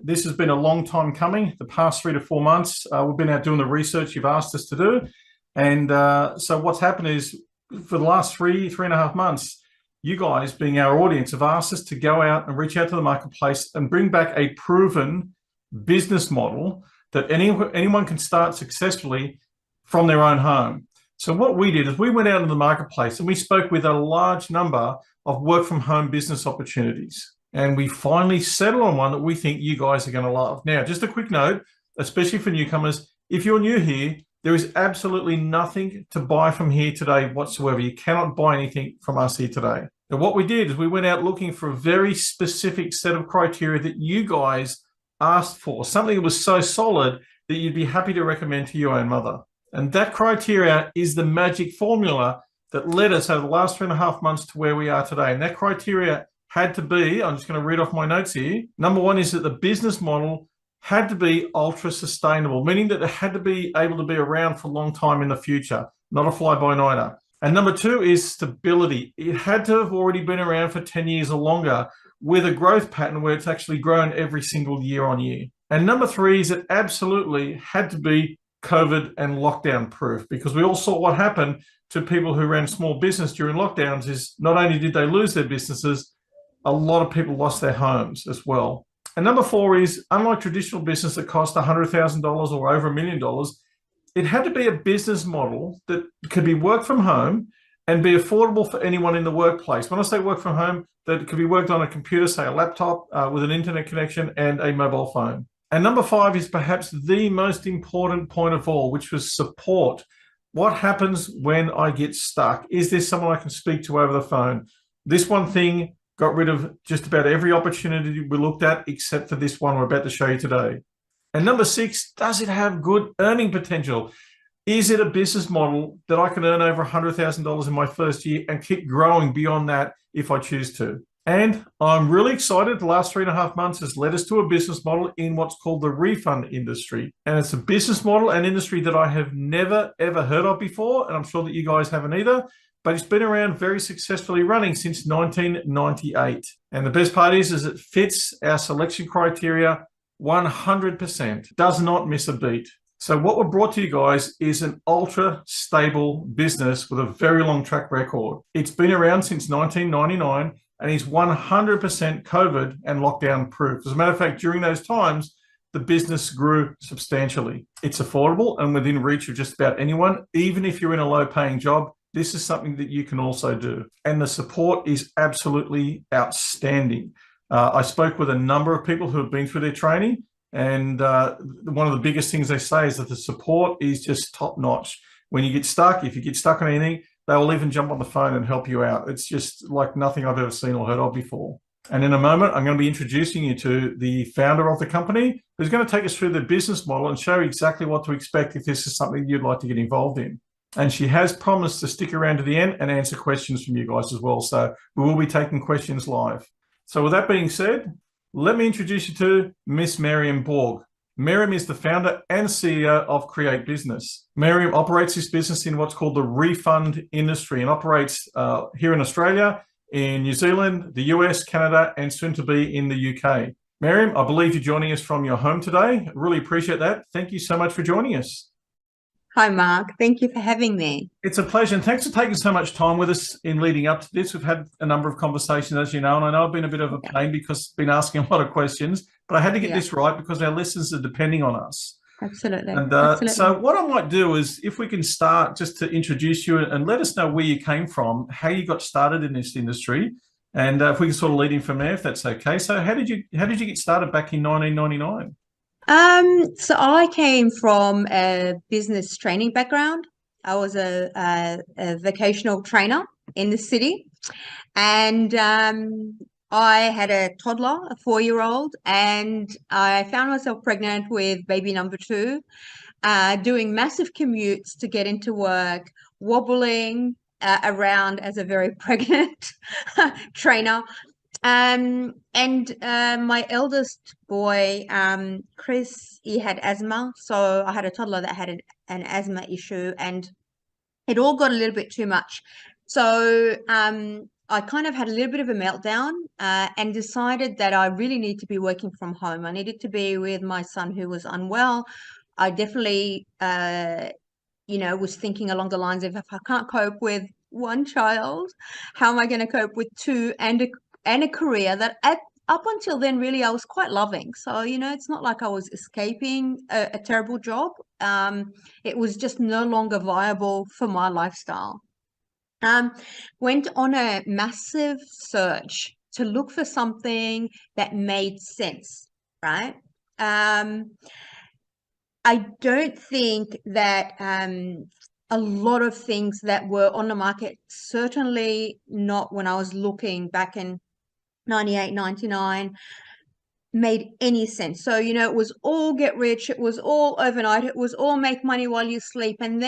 This has been a long time coming. The past 3 to 4 months, we've been out doing the research you've asked us to do. And so what's happened is for the last 3.5 months, you guys, being our audience, have asked us to go out and reach out to the marketplace and bring back a proven business model that anyone can start successfully from their own home. So what we did is we went out into the marketplace and we spoke with a large number of work from home business opportunities. And we finally settled on one that we think you guys are going to love. Now, just a quick note, especially for newcomers, if you're new here, there is absolutely nothing to buy from here today whatsoever. You cannot buy anything from us here today. Now, what we did is we went out looking for a very specific set of criteria that you guys asked for, something that was so solid that you'd be happy to recommend to your own mother. And that criteria is the magic formula that led us over the last 3.5 months to where we are today. And that criteria had to be, I'm just going to read off my notes here. Number one is that the business model had to be ultra sustainable, meaning that it had to be able to be around for a long time in the future, not a fly-by-nighter. And number two is stability. It had to have already been around for 10 years or longer with a growth pattern where it's actually grown every single year on year. And number three is it absolutely had to be COVID and lockdown proof, because we all saw what happened to people who ran small business during lockdowns is not only did they lose their businesses, a lot of people lost their homes as well. And number four is, unlike traditional business that cost $100,000 or over $1 million, it had to be a business model that could be worked from home and be affordable for anyone in the workplace. When I say work from home, that it could be worked on a computer, say a laptop with an internet connection and a mobile phone. And number five is perhaps the most important point of all, which was support. What happens when I get stuck? Is there someone I can speak to over the phone? This one thing got rid of just about every opportunity we looked at, except for this one we're about to show you today. And number six, does it have good earning potential? Is it a business model that I can earn over $100,000 in my first year and keep growing beyond that if I choose to? And I'm really excited. The last 3.5 months has led us to a business model in what's called the refund industry. And it's a business model and industry that I have never, ever heard of before. And I'm sure that you guys haven't either. But it's been around very successfully running since 1998. And the best part is it fits our selection criteria 100%, does not miss a beat. So what we've brought to you guys is an ultra stable business with a very long track record. It's been around since 1999 and is 100% COVID and lockdown proof. As a matter of fact, during those times, the business grew substantially. It's affordable and within reach of just about anyone, even if you're in a low paying job. This is something that you can also do. And the support is absolutely outstanding. I spoke with a number of people who have been through their training, and one of the biggest things they say is that the support is just top notch. When you get stuck, if you get stuck on anything, they will even jump on the phone and help you out. It's just like nothing I've ever seen or heard of before. And in a moment, I'm going to be introducing you to the founder of the company, who's going to take us through the business model and show you exactly what to expect if this is something you'd like to get involved in. And she has promised to stick around to the end and answer questions from you guys as well. So we will be taking questions live. So with that being said, let me introduce you to Miss Miriam Borg. Miriam is the founder and CEO of Create Business. Miriam operates this business in what's called the refund industry and operates here in Australia, in New Zealand, the US, Canada, and soon to be in the UK. Miriam, I believe you're joining us from your home today. Really appreciate that. Thank you so much for joining us. Hi, Mark. Thank you for having me. It's a pleasure. And thanks for taking so much time with us in leading up to this. We've had a number of conversations, as you know, and I know I've been a bit of a pain because I've been asking a lot of questions, but I had to get this right because our listeners are depending on us. Absolutely. And Absolutely. So what I might do is, if we can start just to introduce you and let us know where you came from, how you got started in this industry, and if we can sort of lead in from there, if that's okay. So how did you get started back in 1999? So I came from a business training background. I was a vocational trainer in the city, and I had a toddler, a 4-year-old, and I found myself pregnant with baby number 2, doing massive commutes to get into work, wobbling around as a very pregnant trainer. And my eldest boy, Chris, he had asthma. So I had a toddler that had an asthma issue, and it all got a little bit too much. So I kind of had a little bit of a meltdown and decided that I really need to be working from home. I needed to be with my son who was unwell. I definitely, was thinking along the lines of, if I can't cope with one child, how am I going to cope with two and a career that up until then, really, I was quite loving. So, it's not like I was escaping a terrible job. It was just no longer viable for my lifestyle. Went on a massive search to look for something that made sense, right? I don't think that a lot of things that were on the market, certainly not when I was looking back in 98, 99, made any sense. So, it was all get rich, it was all overnight, it was all make money while you sleep. And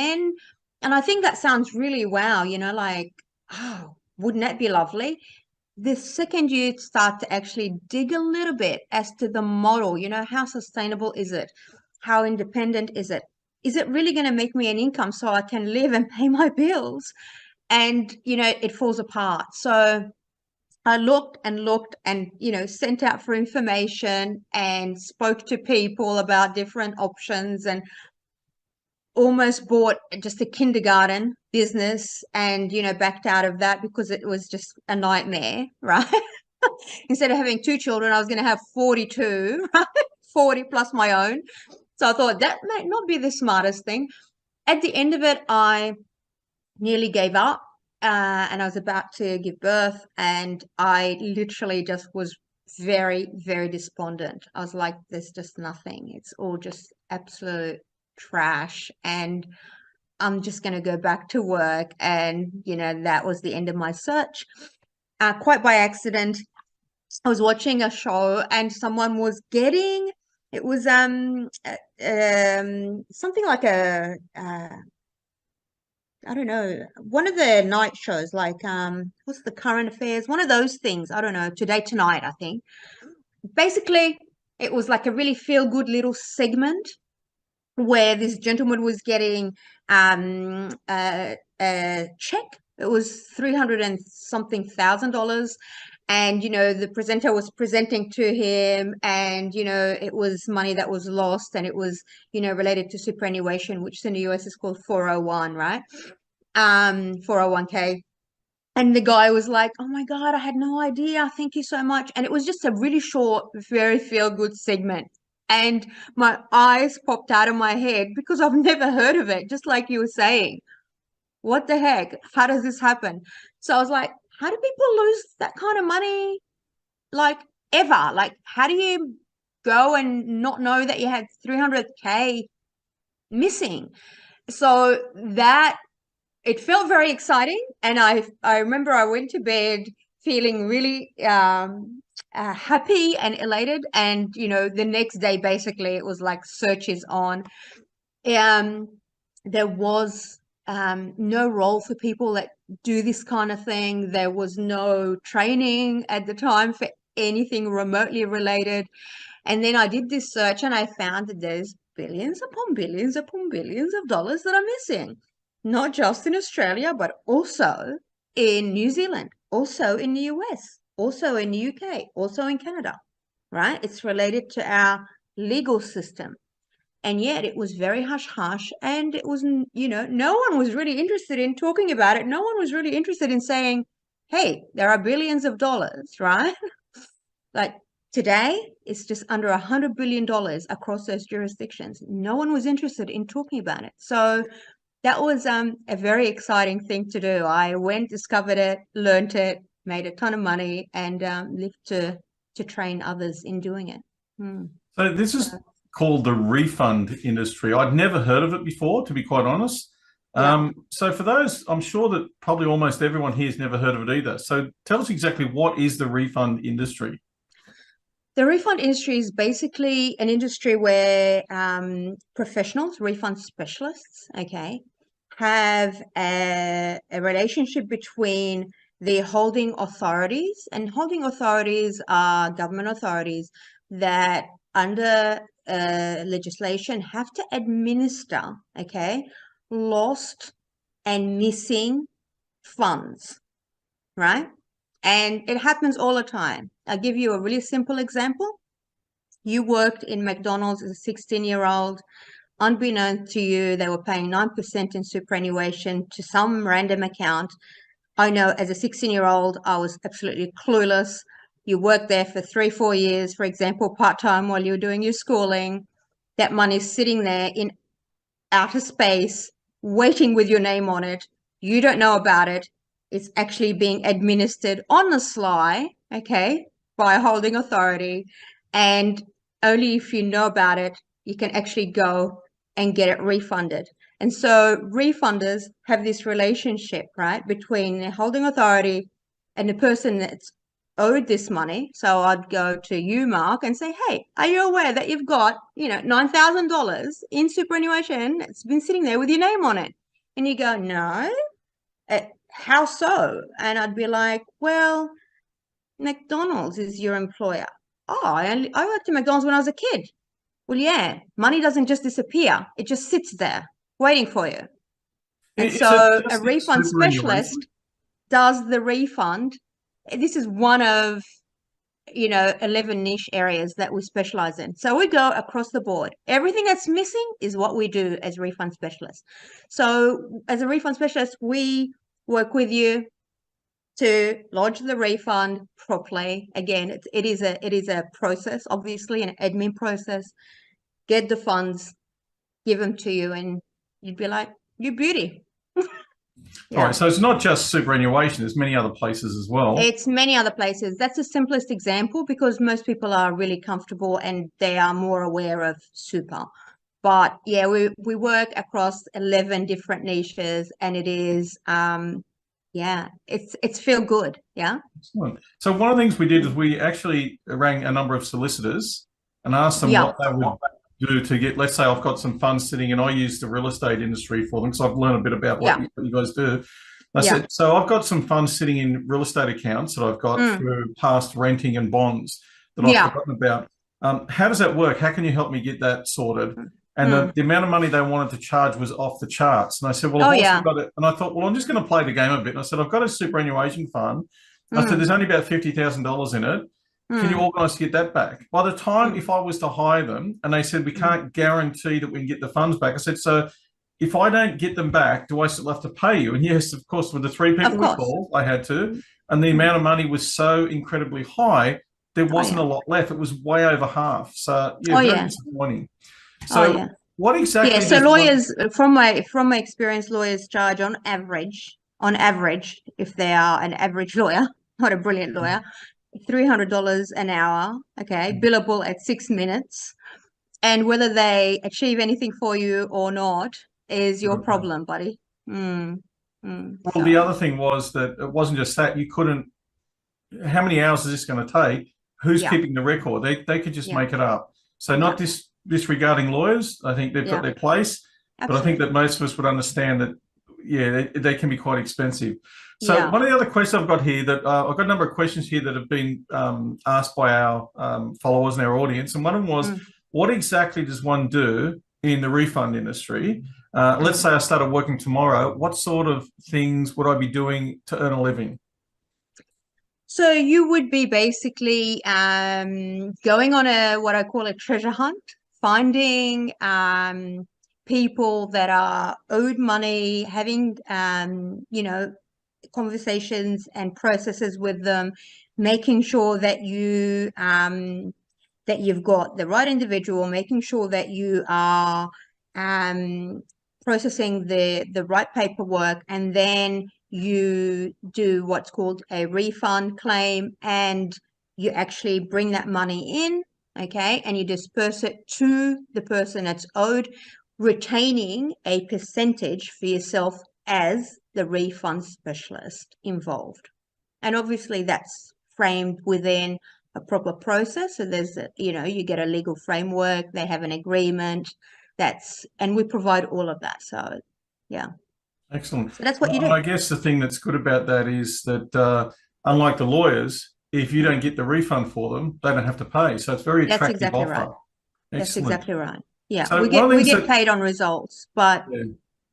I think that sounds really wow, like, oh, wouldn't that be lovely? The second you start to actually dig a little bit as to the model, how sustainable is it? How independent is it? Is it really going to make me an income so I can live and pay my bills? And, it falls apart. So I looked and, sent out for information and spoke to people about different options and almost bought just a kindergarten business and, backed out of that because it was just a nightmare, right? Instead of having two children, I was going to have 42, right? 40 plus my own. So I thought that might not be the smartest thing. At the end of it, I nearly gave up and I was about to give birth, and I literally just was very, very despondent. I was like, there's just nothing. It's all just absolute trash. And I'm just going to go back to work. And, that was the end of my search. Quite by accident, I was watching a show and someone was getting, it was something like I don't know, one of the night shows, like what's the current affairs, one of those things, I don't know, Today Tonight, I think. Basically, it was like a really feel good little segment where this gentleman was getting a check. It was 300 and something $1,000, and the presenter was presenting to him, and it was money that was lost, and it was related to superannuation, which in the US is called 401, right? 401k. And the guy was like, oh my God, I had no idea. Thank you so much. And it was just a really short, very feel good segment. And my eyes popped out of my head because I've never heard of it, just like you were saying. What the heck? How does this happen? So I was like, how do people lose that kind of money? Like, ever? Like, how do you go and not know that you had 300K missing? So that it felt very exciting, and I remember I went to bed feeling really happy and elated. And the next day, basically, it was like searches on. There was no role for people that do this kind of thing. There was no training at the time for anything remotely related. And then I did this search and I found that there's billions upon billions upon billions of dollars that are missing, not just in Australia, but also in New Zealand, also in the US, also in the UK, also in Canada, right? It's related to our legal system. And yet it was very hush hush, and it was, no one was really interested in talking about it. No one was really interested in saying, hey, there are billions of dollars, right? Like today, it's just under $100 billion across those jurisdictions. No one was interested in talking about it. So that was a very exciting thing to do. I went, discovered it, learned it, made a ton of money, and lived to train others in doing it. So this is called the refund industry. I'd never heard of it before, to be quite honest. Yeah. So for those, I'm sure that probably almost everyone here has never heard of it either. So tell us exactly, what is the refund industry? The refund industry is basically an industry where professionals, refund specialists, okay, have a relationship between the holding authorities, and holding authorities are government authorities that under legislation have to administer, okay, lost and missing funds, right? And it happens all the time. I'll give you a really simple example. You worked in McDonald's as a 16-year-old. Unbeknownst to you, they were paying 9% in superannuation to some random account. I know as a 16-year-old, I was absolutely clueless. You worked there for 3-4 years, for example, part-time while you were doing your schooling. That money's sitting there in outer space, waiting with your name on it. You don't know about it. It's actually being administered on the sly, okay, by a holding authority. And only if you know about it, you can actually go and get it refunded. And so refunders have this relationship, right, between the holding authority and the person that's owed this money. So I'd go to you, Mark, and say, hey, are you aware that you've got, $9,000 in superannuation? It's been sitting there with your name on it. And you go, no. How so? And I'd be like, well, McDonald's is your employer. Oh, I worked at McDonald's when I was a kid. Well, yeah, money doesn't just disappear. It just sits there waiting for you. And Is it so a just refund specialist does the refund. This is one of 11 niche areas that we specialize in. So we go across the board. Everything that's missing is what we do as refund specialists. So as a refund specialist, we work with you to lodge the refund properly. Again, it is a process, obviously, an admin process. Get the funds, give them to you, and you'd be like, you beauty. Yeah. All right, so it's not just superannuation, there's many other places as well. It's many other places. That's the simplest example because most people are really comfortable and they are more aware of super. But yeah, we work across 11 different niches, and it is it's feel good. Yeah. Excellent. So one of the things we did is we actually rang a number of solicitors and asked them what they would do to get, let's say I've got some funds sitting and I use the real estate industry for them because I've learned a bit about what you guys do. I said, so I've got some funds sitting in real estate accounts that I've got through past renting and bonds that I've forgotten about. How does that work? How can you help me get that sorted? And the amount of money they wanted to charge was off the charts. And I said, well, I've also got it. And I thought, well, I'm just going to play the game a bit. And I said, I've got a superannuation fund. I said, there's only about $50,000 in it. Can you organise to get that back? By the time, if I was to hire them, and they said, we can't guarantee that we can get the funds back. I said, so if I don't get them back, do I still have to pay you? And yes, of course, with the 3 people we called, I had to. And the amount of money was so incredibly high, there wasn't a lot left. It was way over half. So, very disappointing. So what exactly? So lawyers, from my experience, lawyers charge on average, if they are an average lawyer, not a brilliant lawyer, $300 an hour, okay, billable at 6 minutes. And whether they achieve anything for you or not is your problem, buddy. Well, the other thing was that it wasn't just that. You couldn't, how many hours is this going to take? Who's keeping the record? They could just make it up. So not disregarding lawyers. I think they've got their place. Absolutely. But I think that most of us would understand that, they can be quite expensive. So one of the other questions I've got here that I've got a number of questions here that have been asked by our followers and our audience. And one of them was, what exactly does one do in the refund industry? Let's say I started working tomorrow. What sort of things would I be doing to earn a living? So you would be basically going on what I call a treasure hunt, finding people that are owed money, having conversations and processes with them, making sure that you've got the right individual, making sure that you are processing the right paperwork, and then you do what's called a refund claim, and you actually bring that money in, okay, and you disperse it to the person that's owed, retaining a percentage for yourself as the refund specialist involved. And obviously that's framed within a proper process. So there's, you get a legal framework, they have an agreement, and we provide all of that. So, yeah. Excellent. So that's what you do. I guess the thing that's good about that is that unlike the lawyers, if you don't get the refund for them, they don't have to pay. So it's very attractive. That's exactly right. That's exactly right. Yeah. So we get paid on results, but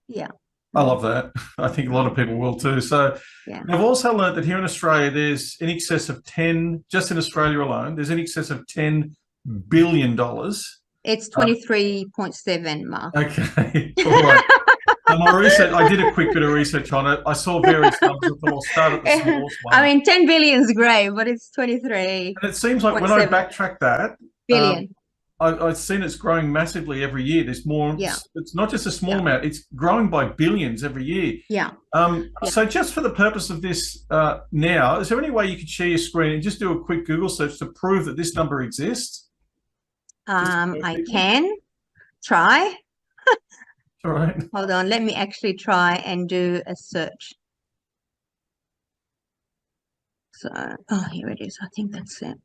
yeah. I love that. I think a lot of people will too. So Yeah. I've also learned that here in Australia, there's in excess of 10, just in Australia alone, there's in excess of $10 billion. It's Uh, 23.7, Mark. okay. All right. So my research, I did a quick bit of research on it. I saw various numbers. I thought I'll start at the smallest I one. mean, 10 billion is great, but it's 23.7 And it seems like when I backtrack that, billion. I've seen it's growing massively every year. There's more, Yeah. it's not just a small Yeah. amount, it's growing by billions every year. Yeah. So just for the purpose of this now, is there any way you could share your screen and just do a quick Google search to prove that this number exists? I can try. All right. Hold on, let me actually try and do a search. So, oh, here it is. I think that's it.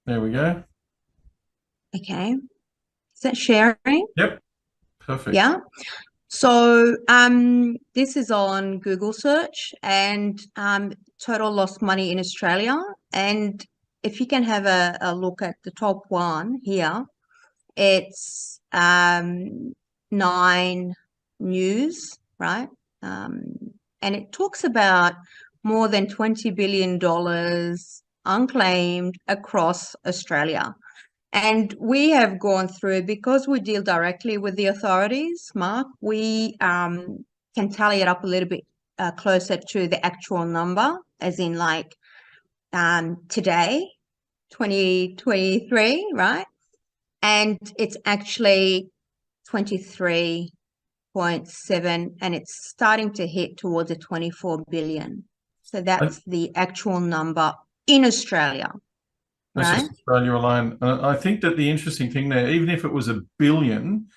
There we go. Okay. Is that sharing? Yep. Perfect. Yeah. So, this is on Google search and total lost money in Australia. And if you can have a look at the top one here, it's 9 News, right? And it talks about more than $20 billion unclaimed across Australia. And we have gone through, because we deal directly with the authorities, Mark, we can tally it up a little bit closer to the actual number, as in like today, 2023, right? And it's actually 23.7, and it's starting to hit towards a 24 billion. So that's the actual number in Australia. That's Right? just Australia alone. I think that the interesting thing there, even if it was a billion,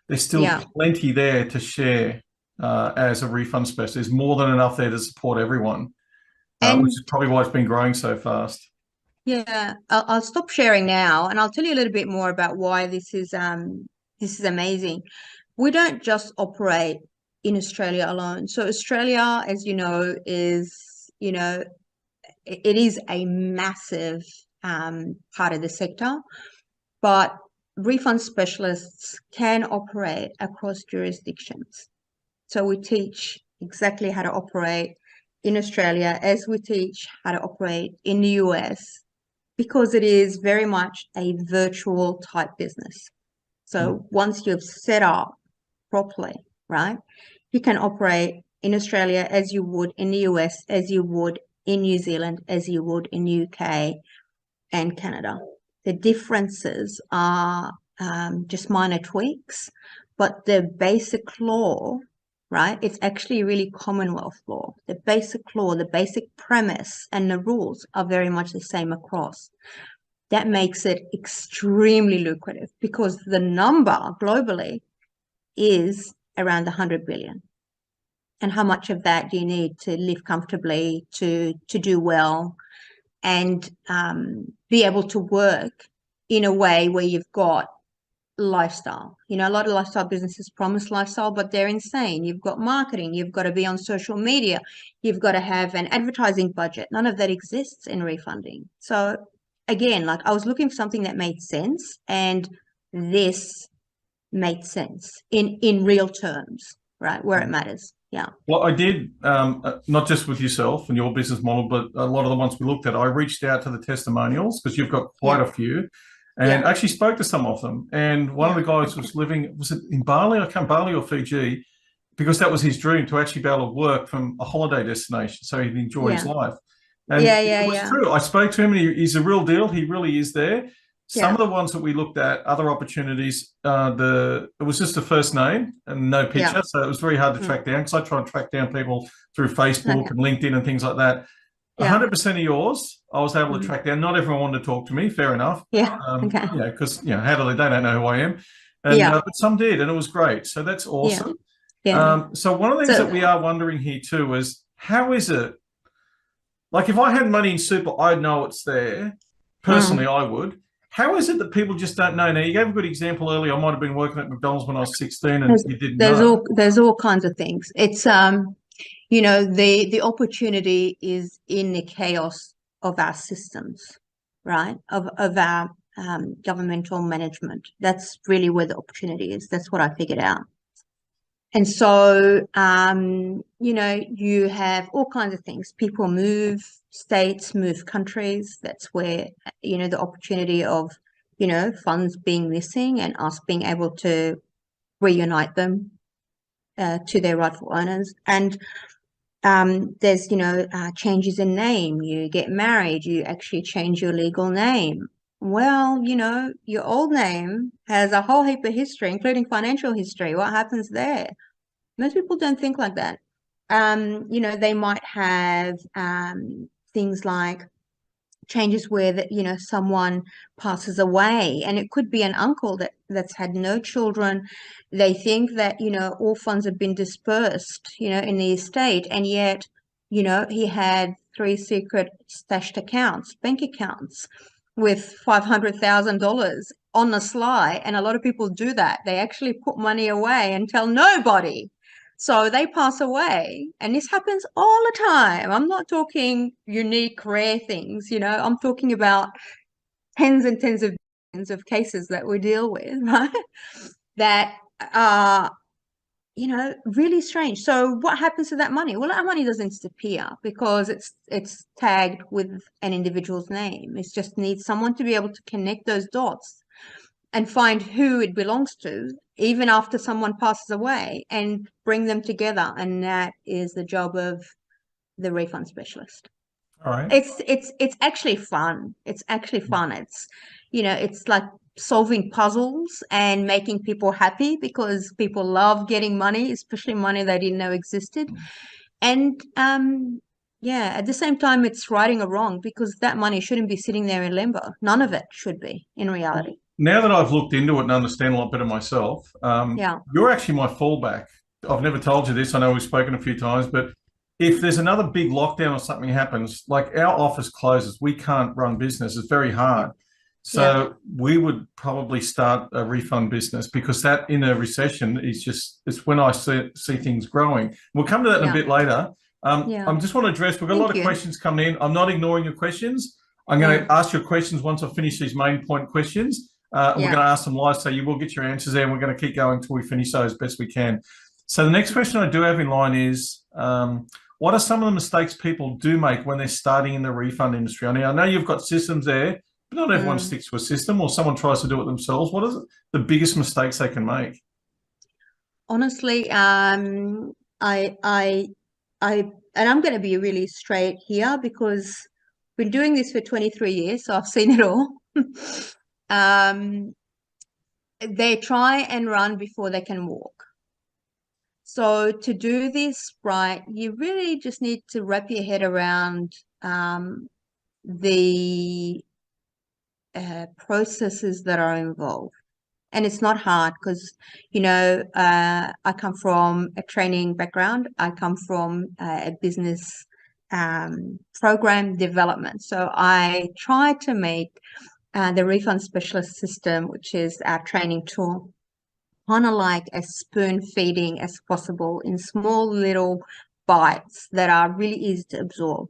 there's still plenty there to share as a refund specialist. There's more than enough there to support everyone, which is probably why it's been growing so fast. Yeah, I'll stop sharing now, and I'll tell you a little bit more about why this is amazing. We don't just operate in Australia alone. So Australia, as you know, is, it is a massive part of the sector, but refund specialists can operate across jurisdictions. So we teach exactly how to operate in Australia as we teach how to operate in the US, because it is very much a virtual type business. So once you've set up properly, right, you can operate in Australia as you would in the US, as you would in New Zealand, as you would in UK and Canada. The differences are just minor tweaks, but the basic law, right, it's actually really Commonwealth law. The basic law, the basic premise and the rules are very much the same across. That makes it extremely lucrative because the number globally is around 100 billion. And how much of that do you need to live comfortably, to do well, and be able to work in a way where you've got lifestyle? A lot of lifestyle businesses promise lifestyle, but they're insane. You've got marketing, you've got to be on social media, you've got to have an advertising budget. None of that exists in refunding. So again, like, I was looking for something that made sense, and this made sense in real terms, right, where it matters. Yeah. Well, I did, not just with yourself and your business model, but a lot of the ones we looked at, I reached out to the testimonials because you've got quite a few, and actually spoke to some of them. And one of the guys was living, was it in Bali? I can't, Bali or Fiji, because that was his dream, to actually be able to work from a holiday destination so he'd enjoy his life. And it was true. I spoke to him, and he's a real deal. He really is there. Some of the ones that we looked at, other opportunities, it was just a first name and no picture, so it was very hard to track down, because I try and track down people through Facebook and LinkedIn and things like that. 100% of yours, I was able to track down. Not everyone wanted to talk to me, fair enough. Because how do they don't know who I am, and but some did, and it was great. So that's awesome. So one of the things that we are wondering here too is, how is it, like, if I had money in super, I'd know it's there. Personally, I would. How is it that people just don't know? Now, you gave a good example earlier. I might have been working at McDonald's when I was 16 and you didn't know. There's all kinds of things. It's, the opportunity is in the chaos of our systems, right? Of our governmental management. That's really where the opportunity is. That's what I figured out. And so, you know, you have all kinds of things. People move states, move countries. That's where, you know, the opportunity of, you know, funds being missing and us being able to reunite them to their rightful owners. And there's, you know, changes in name. You get married, you actually change your legal name. Well, you know, your old name has a whole heap of history, including financial history. What happens there? Most people don't think like that. You know, they might have things like changes where that, you know, someone passes away, and it could be an uncle that's had no children. They think that, you know, all funds have been dispersed, you know, in the estate, and yet, you know, he had three secret stashed accounts, bank accounts with $500,000 on the sly. And a lot of people do that. They actually put money away and tell nobody. So they pass away, and this happens all the time. I'm not talking unique, rare things, you know, I'm talking about tens and tens of billions of cases that we deal with, right? That are, you know, really strange. So what happens to that money? Well, that money doesn't disappear because it's tagged with an individual's name. It just needs someone to be able to connect those dots and find who it belongs to, even after someone passes away, and bring them together. And that is the job of the refund specialist. All right. It's actually fun. It's actually fun. It's, you know, it's like solving puzzles and making people happy because people love getting money, especially money they didn't know existed. And yeah, at the same time, it's righting a wrong because that money shouldn't be sitting there in limbo. None of it should be in reality. Now that I've looked into it and understand a lot better myself, Yeah. you're actually my fallback. I've never told you this. I know we've spoken a few times, but if there's another big lockdown or something happens, like our office closes, we can't run business. It's very hard. So Yeah. we would probably start a refund business because that in a recession is just, it's when I see things growing. We'll come to that in a Yeah. bit later. Yeah. I just want to address, we've got a lot Thank of you. questions coming in. I'm not ignoring your questions. I'm going Mm. to ask your questions once I finish these main point questions. And we're Yeah. going to ask them live, so you will get your answers there, and we're going to keep going until we finish those as best we can. So the next question I do have in line is, what are some of the mistakes people do make when they're starting in the refund industry? I know you've got systems there, but not everyone sticks to a system, or someone tries to do it themselves. What are the biggest mistakes they can make? Honestly, and I'm going to be really straight here because I've been doing this for 23 years, so I've seen it all. They try and run before they can walk. So to do this right, you really just need to wrap your head around the processes that are involved. And it's not hard because, you know, I come from a training background. I come from a business program development. So I try to make the Refund Specialist System, which is our training tool, kind of like as spoon feeding as possible in small little bites that are really easy to absorb.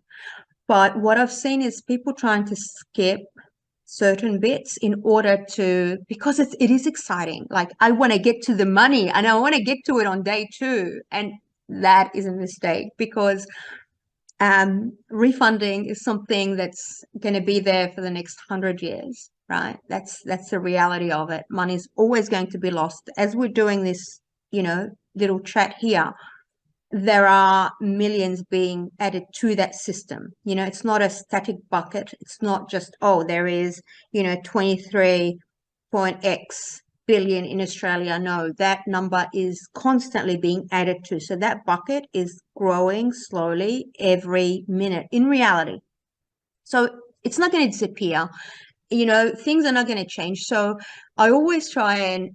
But what I've seen is people trying to skip certain bits in order to, because it is exciting. Like I want to get to the money and I want to get to it on day two. And that is a mistake because refunding is something that's going to be there for the next 100 years, right? That's the reality of it. Money's always going to be lost. As we're doing this, you know, little chat here, there are millions being added to that system. You know, it's not a static bucket. It's not just, oh, there is, you know, 23.x billion in Australia. No, that number is constantly being added to. So that bucket is growing slowly every minute in reality. So it's not going to disappear. You know, things are not going to change. So I always try and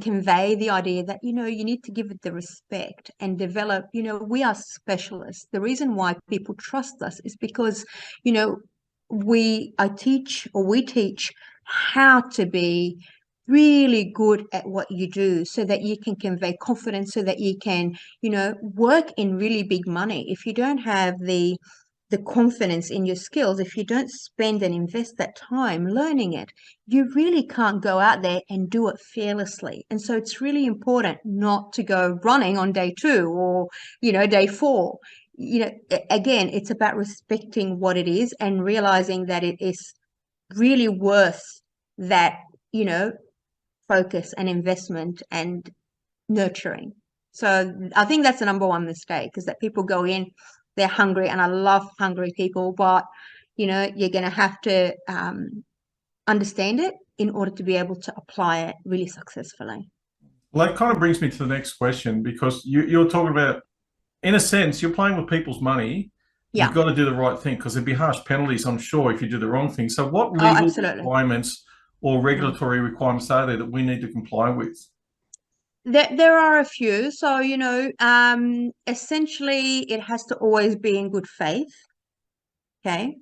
convey the idea that, you know, you need to give it the respect and develop, you know, we are specialists. The reason why people trust us is because, you know, we teach how to be really good at what you do so that you can convey confidence, so that you can, you know, work in really big money. If you don't have the the confidence in your skills, if you don't spend and invest that time learning it, you really can't go out there and do it fearlessly. And so it's really important not to go running on day 2 or, day 4. Again, it's about respecting what it is and realizing that it is really worth that, focus and investment and nurturing. So I think that's the number one mistake, is that people go in, they're hungry, and I love hungry people, but you're going to have to understand it in order to be able to apply it really successfully. Well, that kind of brings me to the next question, because you're talking about, in a sense, you're playing with people's money. You've Yeah. got to do the right thing, because there'd be harsh penalties, I'm sure, if you do the wrong thing. So what Oh, legal absolutely. requirements or regulatory requirements are there that we need to comply with? There are a few. So, essentially it has to always be in good faith. Okay.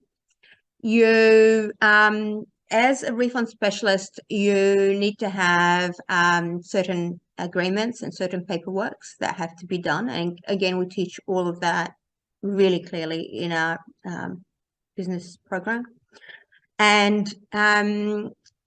You, as a refund specialist, you need to have certain agreements and certain paperworks that have to be done. And again, we teach all of that really clearly in our business program. And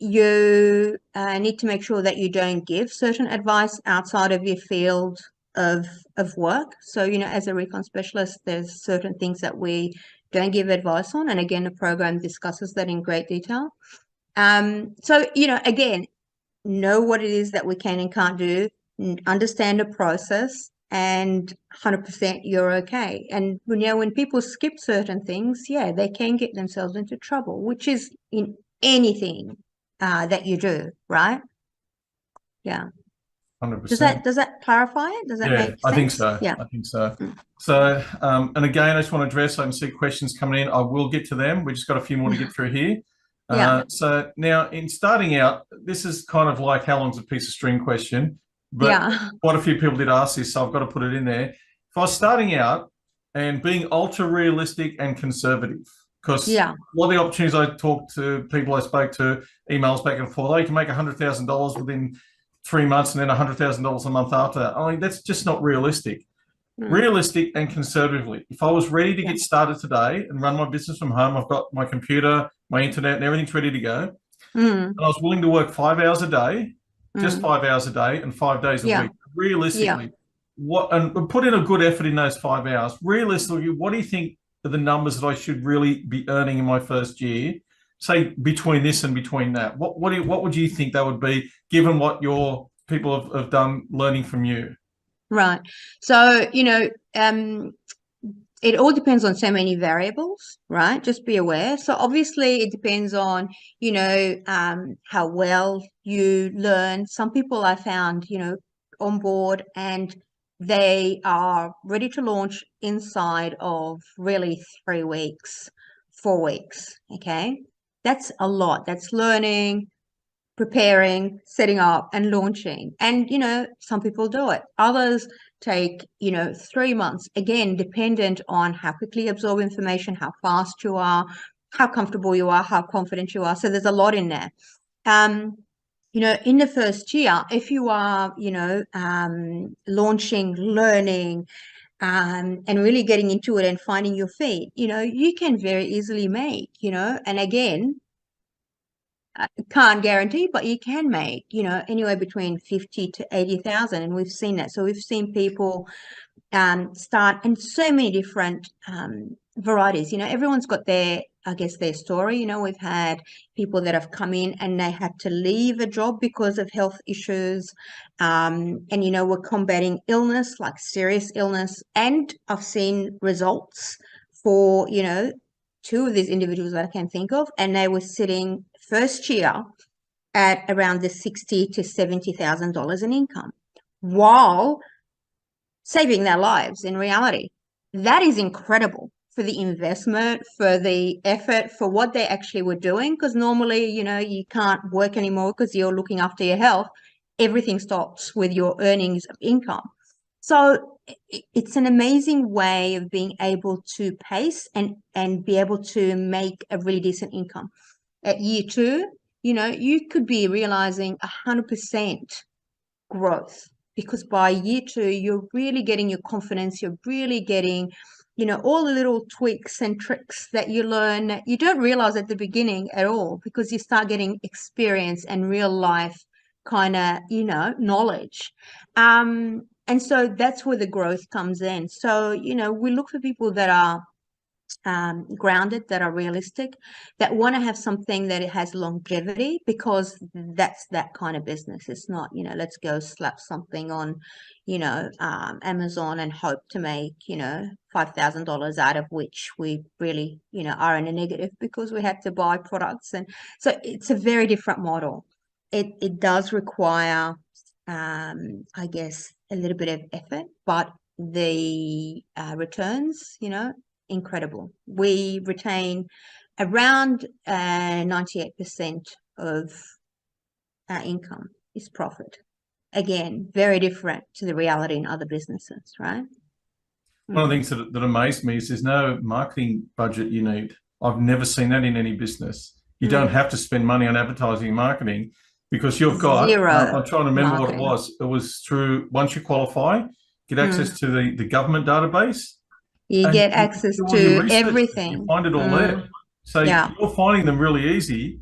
you need to make sure that you don't give certain advice outside of your field of work. So, as a refund specialist, there's certain things that we don't give advice on. And again, the program discusses that in great detail. So, again, know what it is that we can and can't do, understand the process, and 100% you're okay. And when people skip certain things, yeah, they can get themselves into trouble, which is in anything that you do, right? Yeah. 100%. Does that clarify it? Does that Yeah, make I think sense? so. Yeah. I think so. Mm. So, and again, I just want to address, I can see questions coming in. I will get to them. We just got a few more to get through here. Yeah. So now, in starting out, this is kind of like how long's a piece of string question, but Yeah. quite a few people did ask this, so I've got to put it in there. If I was starting out and being ultra realistic and conservative, because Yeah. a lot of the opportunities I talked to, people I spoke to, emails back and forth, oh, you can make $100,000 within 3 months and then $100,000 a month after that. I mean, that's just not realistic. Mm. Realistic and conservatively. If I was ready to Yeah. get started today and run my business from home, I've got my computer, my internet, and everything's ready to go. Mm. And I was willing to work 5 hours a day, just Mm. 5 hours a day, and 5 days a Yeah. week. Yeah. Realistically, and put in a good effort in those 5 hours. Realistically, what do you think are the numbers that I should really be earning in my first year? Say between this and between that. What would you think that would be, given what your people have done learning from you? Right. So, it all depends on so many variables, right? Just be aware. So obviously it depends on, how well you learn. Some people I found, on board, and they are ready to launch inside of really 3 weeks, 4 weeks. Okay. That's a lot. That's learning, preparing, setting up, and launching. And, some people do it. Others take, 3 months, again, dependent on how quickly you absorb information, how fast you are, how comfortable you are, how confident you are. So there's a lot in there. In the first year, if you are, launching, learning, and really getting into it and finding your feet, you can very easily make, and again, can't guarantee, but you can make, anywhere between 50 to 80,000. And we've seen that. So we've seen people start in so many different varieties. Everyone's got their story. We've had people that have come in and they had to leave a job because of health issues. And, we're combating illness, like serious illness. And I've seen results for, 2 of these individuals that I can think of, and they were sitting first year at around the $60,000 to $70,000 in income, while saving their lives in reality. That is incredible for the investment, for the effort, for what they actually were doing. Because normally, you can't work anymore because you're looking after your health. Everything stops with your earnings of income. So it's an amazing way of being able to pace and be able to make a really decent income. At year 2, you could be realizing 100% growth, because by year 2, you're really getting your confidence, you're really getting you know, all the little tweaks and tricks that you learn that you don't realize at the beginning at all, because you start getting experience and real life kind of, you know, knowledge. And so that's where the growth comes in. So, you know, we look for people that are grounded, that are realistic, that want to have something that it has longevity, because that's that kind of business. It's not, you know, let's go slap something on, you know, Amazon and hope to make, you know, $5,000 out of which we really, you know, are in a negative because we had to buy products. And so it's a very different model. It does require, I guess, a little bit of effort, but the returns, you know, incredible. We retain around 98% of our income is profit. Again, very different to the reality in other businesses, right? One of the things that amazed me is there's no marketing budget you need. I've never seen that in any business. You don't have to spend money on advertising and marketing, because you've got, Zero I'm trying to remember marketing. what it was. It was through, once you qualify, get access to the government database. You And get you access do all your to research, you everything. find it all there. So Yeah. you're finding them really easy.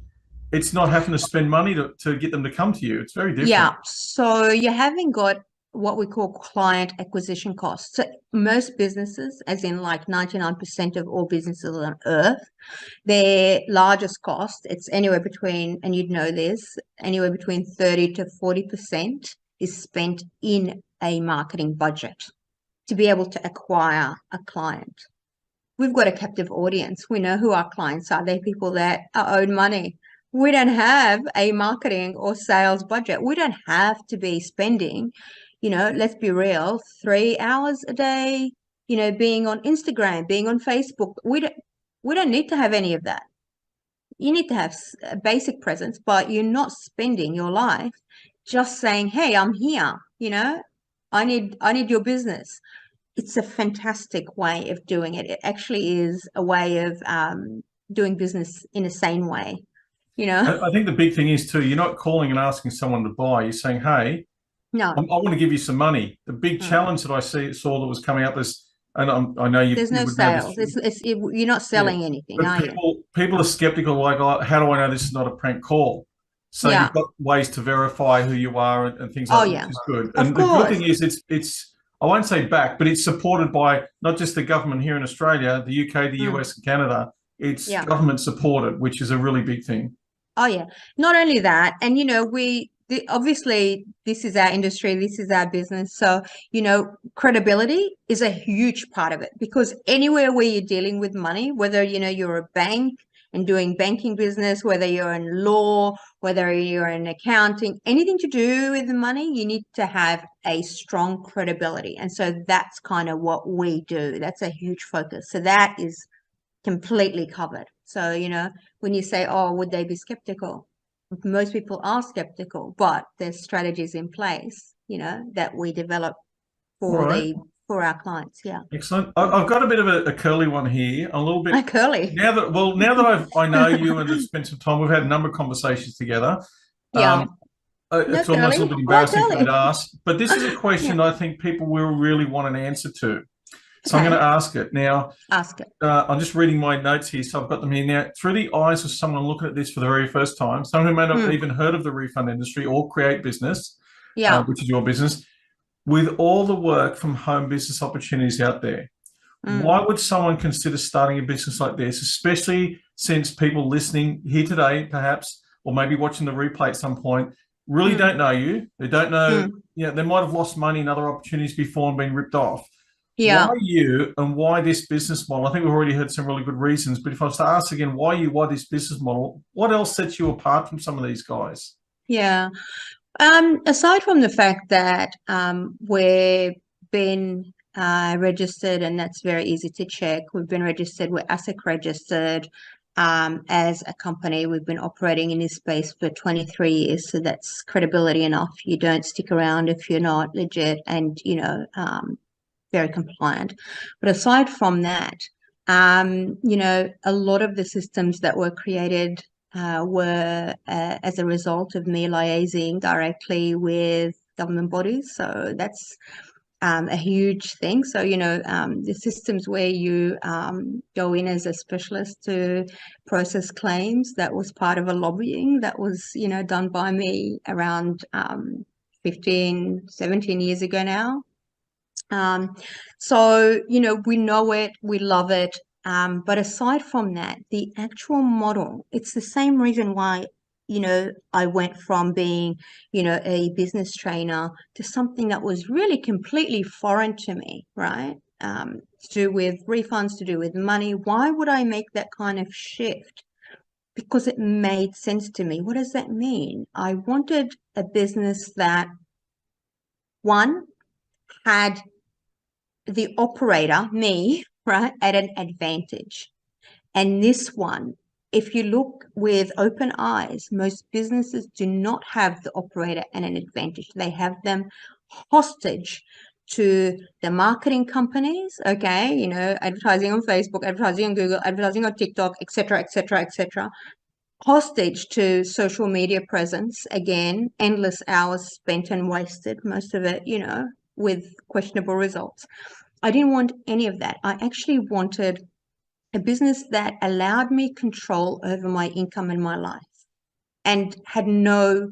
It's not having to spend money to get them to come to you. It's very different. Yeah. So you haven't got what we call client acquisition costs. So most businesses, as in like 99% of all businesses on earth, their largest cost, it's anywhere between, and you'd know this, anywhere between 30 to 40% is spent in a marketing budget to be able to acquire a client. We've got a captive audience. We know who our clients are. They're people that are owed money. We don't have a marketing or sales budget. We don't have to be spending, you know, let's be real, 3 hours a day, you know, being on Instagram, being on Facebook. We don't need to have any of that. You need to have a basic presence, but you're not spending your life just saying, hey, I'm here, you know, I need your business. It's a fantastic way of doing it. It actually is a way of doing business in a sane way, you know. I think the big thing is too, you're not calling and asking someone to buy. You're saying, hey, No, I want to give you some money. The big challenge that I saw that was coming up is, and I know there's you no would know sales. this. You're not selling anything, But are you? people are skeptical, like, oh, how do I know this is not a prank call? So Yeah. you've got ways to verify who you are and things Oh, like that, yeah. which is good. Of And the good course. thing is it's I won't say back, but it's supported by not just the government here in Australia, the UK, the US, and Canada. It's Yeah. government supported, which is a really big thing. Oh, yeah. Not only that, and you know, obviously this is our industry, this is our business. So, you know, credibility is a huge part of it, because anywhere where you're dealing with money, whether, you know, you're a bank and doing banking business, whether you're in law, whether you're in accounting, anything to do with the money, you need to have a strong credibility. And so that's kind of what we do. That's a huge focus. So that is completely covered. So, you know, when you say, oh, would they be skeptical? Most people are skeptical, but there's strategies in place, you know, that we develop All for right. for our clients. Yeah. Excellent. I've got a bit of a curly one here, a little bit. Curly. Now that I know you and have spent some time, we've had a number of conversations together. Yeah. No It's almost a curly. little bit Why embarrassing for me curly? to ask, but this is a Yeah. question I think people will really want an answer to. So I'm Okay. going to ask it now. Ask it. I'm just reading my notes here, so I've got them here now. Through the eyes of someone looking at this for the very first time, someone who may not have even heard of the refund industry or create business, Yeah. which is your business, with all the work from home business opportunities out there, why would someone consider starting a business like this, especially since people listening here today, perhaps, or maybe watching the replay at some point, really don't know you? They don't know, you know, they might have lost money in other opportunities before and been ripped off. Yeah. Why you and why this business model? I think we've already heard some really good reasons, but if I was to ask again, why you, why this business model, what else sets you apart from some of these guys? Yeah. Aside from the fact that we've been registered, and that's very easy to check. We've been registered, we're ASIC registered as a company. We've been operating in this space for 23 years, so that's credibility enough. You don't stick around if you're not legit and, you know, very compliant. But aside from that, you know, a lot of the systems that were created were as a result of me liaising directly with government bodies. So that's a huge thing. So, the systems where you go in as a specialist to process claims, that was part of a lobbying that was, done by me around 15, 17 years ago now. So, we know it, we love it. But aside from that, the actual model, it's the same reason why, I went from being, a business trainer to something that was really completely foreign to me, right? To do with refunds, to do with money. Why would I make that kind of shift? Because it made sense to me. What does that mean? I wanted a business that, one, had the operator, me, right, at an advantage. And this one, if you look with open eyes, most businesses do not have the operator at an advantage. They have them hostage to the marketing companies, okay, advertising on Facebook, advertising on Google, advertising on TikTok, etc., etc., etc. Hostage to social media presence, again, endless hours spent and wasted, most of it, with questionable results. I didn't want any of that. I actually wanted a business that allowed me control over my income and my life and had no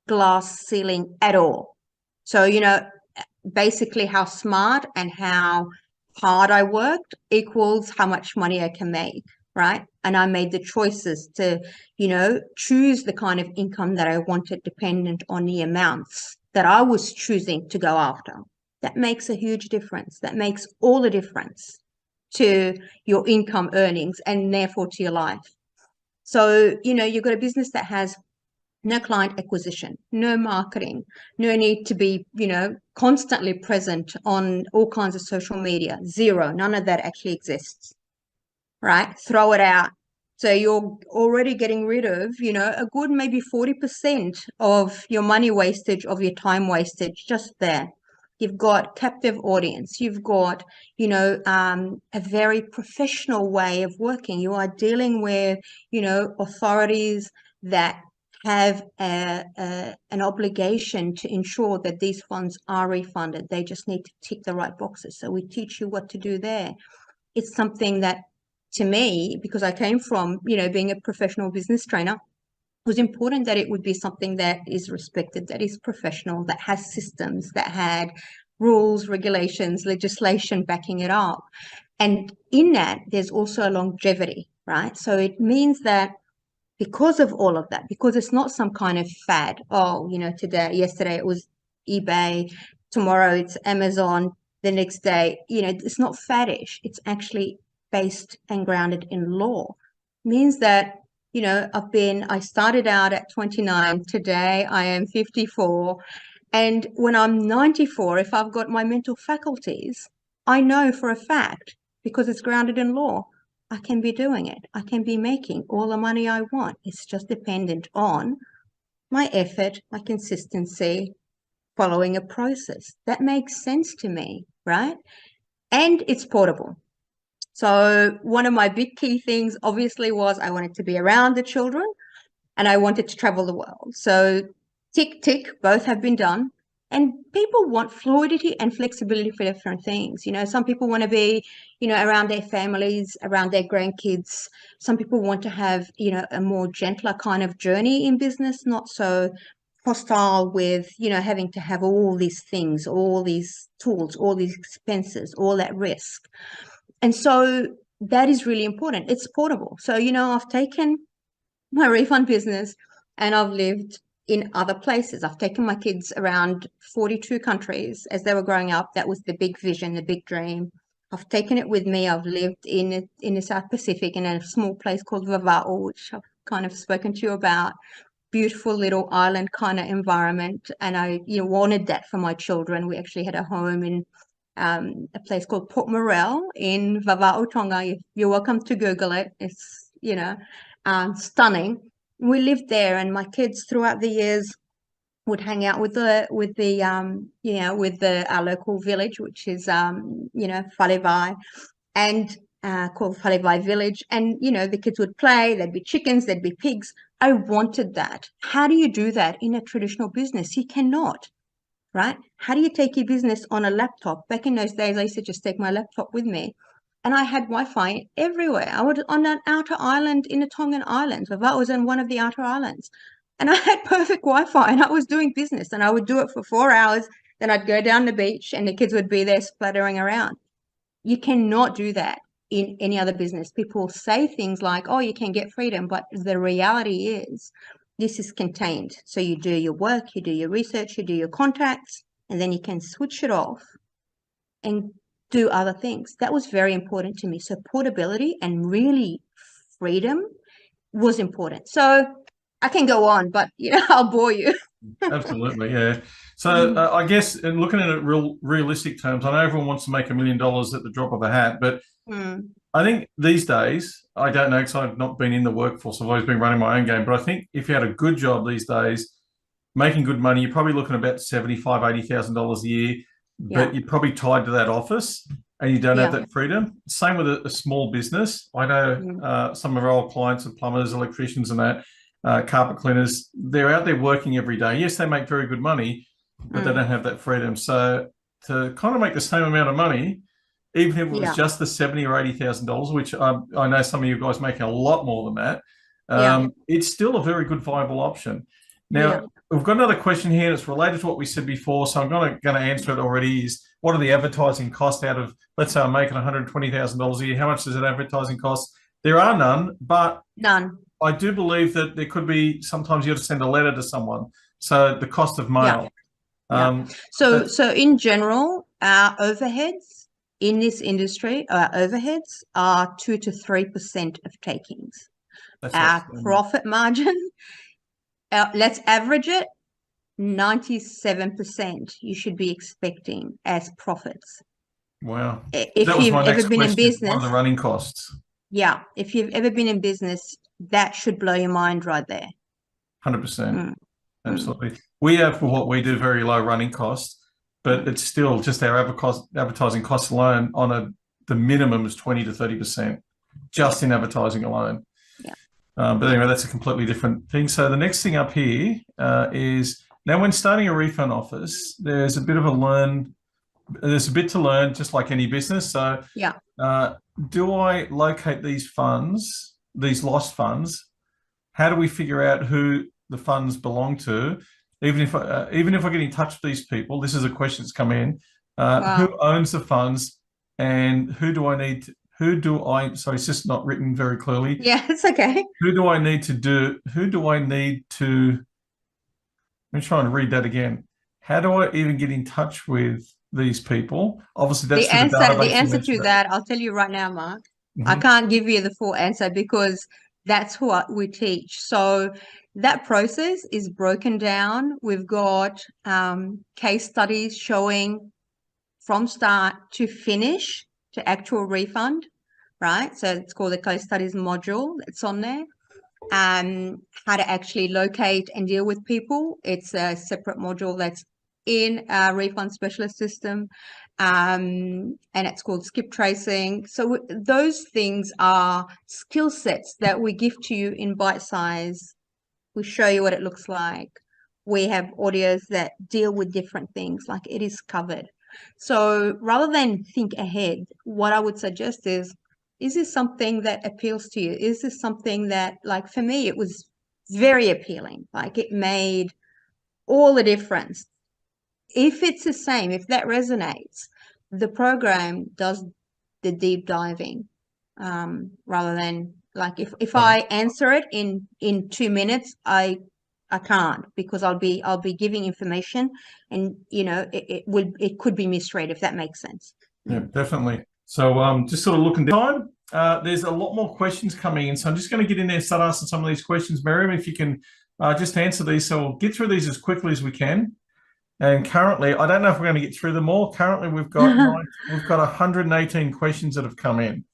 glass ceiling at all. So, basically how smart and how hard I worked equals how much money I can make, right? And I made the choices to, choose the kind of income that I wanted dependent on the amounts that I was choosing to go after. That makes a huge difference. That makes all the difference to your income earnings and therefore to your life. So, you've got a business that has no client acquisition, no marketing, no need to be, constantly present on all kinds of social media. Zero. None of that actually exists, right? Throw it out. So you're already getting rid of, a good maybe 40% of your money wastage, of your time wastage just there. You've got captive audience. You've got, a very professional way of working. You are dealing with, authorities that have an obligation to ensure that these funds are refunded. They just need to tick the right boxes. So we teach you what to do there. It's something that, to me, because I came from, being a professional business trainer, it was important that it would be something that is respected, that is professional, that has systems, that had rules, regulations, legislation backing it up. And in that, there's also longevity, right? So it means that because of all of that, because it's not some kind of fad, yesterday it was eBay, tomorrow it's Amazon, the next day, it's not faddish. It's actually based and grounded in law. It means that, I started out at 29. Today I am 54. And when I'm 94, if I've got my mental faculties, I know for a fact, because it's grounded in law, I can be doing it. I can be making all the money I want. It's just dependent on my effort, my consistency, following a process. That makes sense to me, right? And it's portable. So one of my big key things obviously was I wanted to be around the children and I wanted to travel the world. So tick, tick, both have been done. And people want fluidity and flexibility for different things. Some people want to be, around their families, around their grandkids. Some people want to have, a more gentler kind of journey in business, not so hostile with, having to have all these things, all these tools, all these expenses, all that risk. And so that is really important. It's portable. So, I've taken my refund business and I've lived in other places. I've taken my kids around 42 countries as they were growing up. That was the big vision, the big dream. I've taken it with me. I've lived in the South Pacific in a small place called Vava'o, which I've kind of spoken to you about. Beautiful little island kind of environment. And I wanted that for my children. We actually had a home in a place called Port Morel in Vava'o, Tonga. You're welcome to Google it. It's, stunning. We lived there, and my kids throughout the years would hang out with our local village, which is Whalewai, and called Whalewai Village. And the kids would play. There'd be chickens, there'd be pigs. I wanted that. How do you do that in a traditional business? You cannot. right? How do you take your business on a laptop? Back in those days, I used to just take my laptop with me. And I had Wi-Fi everywhere. I was on an outer island in the Tongan Islands. If I was on one of the outer islands. And I had perfect Wi-Fi and I was doing business and I would do it for 4 hours. Then I'd go down the beach and the kids would be there splattering around. You cannot do that in any other business. People say things like, oh, you can get freedom, but the reality is this is contained. So you do your work, you do your research, you do your contacts, and then you can switch it off and do other things. That was very important to me. So portability and really freedom was important. So I can go on, but I'll bore you. Absolutely, yeah. So I guess, and looking at it realistic terms, I know everyone wants to make $1 million at the drop of a hat, but I think these days, I don't know because I've not been in the workforce. I've always been running my own game, but I think if you had a good job these days, making good money, you're probably looking at about $75,000, $80,000 a year, but you're probably tied to that office and you don't have that freedom. Same with a small business. I know some of our old clients are plumbers, electricians and that, carpet cleaners, they're out there working every day. Yes, they make very good money, but they don't have that freedom. So to kind of make the same amount of money, even if it was just the $70,000 or $80,000, which I know some of you guys making a lot more than that, it's still a very good viable option. Now, we've got another question here that's related to what we said before, so I'm going to answer it already, is what are the advertising costs out of, let's say I'm making $120,000 a year, how much does that advertising cost? There are none, but I do believe that there could be, sometimes you have to send a letter to someone, so the cost of mail. So in general, our overheads in this industry, our overheads are 2 to 3% of takings. Our profit margin, let's average it, 97% you should be expecting as profits. Wow. If you've ever been in business, what are the running costs? Yeah, if you've ever been in business, that should blow your mind right there. 100%. Absolutely. We have, for what we do, very low running costs, but it's still just our advertising costs alone the minimum is 20 to 30% just in advertising alone. But anyway, that's a completely different thing. So the next thing up here is, now when starting a refund office, there's a bit to learn, just like any business. So do I locate these funds, these lost funds? How do we figure out who the funds belong to? Even if I get in touch with these people, this is a question that's come in. Who owns the funds, and who do I need to, sorry, it's just not written very clearly. Yeah, it's okay. Who do I need to, let me try and read that again. How do I even get in touch with these people? Obviously, that's the answer to that. I'll tell you right now, Mark. I can't give you the full answer because that's what we teach. So that process is broken down. We've got case studies showing from start to finish to actual refund, right? So it's called the case studies module. It's on there. How to actually locate and deal with people. It's a separate module that's in our Refund Specialist System, and it's called skip tracing. So those things are skill sets that we give to you in bite size. We show you what it looks like. We have audios that deal with different things, like it is covered. So rather than think ahead, what I would suggest is this something that appeals to you? Is this something that, like for me, it was very appealing. Like it made all the difference. If it's the same, if that resonates, the program does the deep diving, rather than like if I answer it in 2 minutes, I can't, because I'll be giving information, and it could be misread, if that makes sense. Yeah, definitely. So just sort of looking down time, there's a lot more questions coming in, so I'm just going to get in there and start asking some of these questions. Miriam, if you can just answer these, so we'll get through these as quickly as we can. And currently, I don't know if we're going to get through them all. Currently, we've got 118 questions that have come in.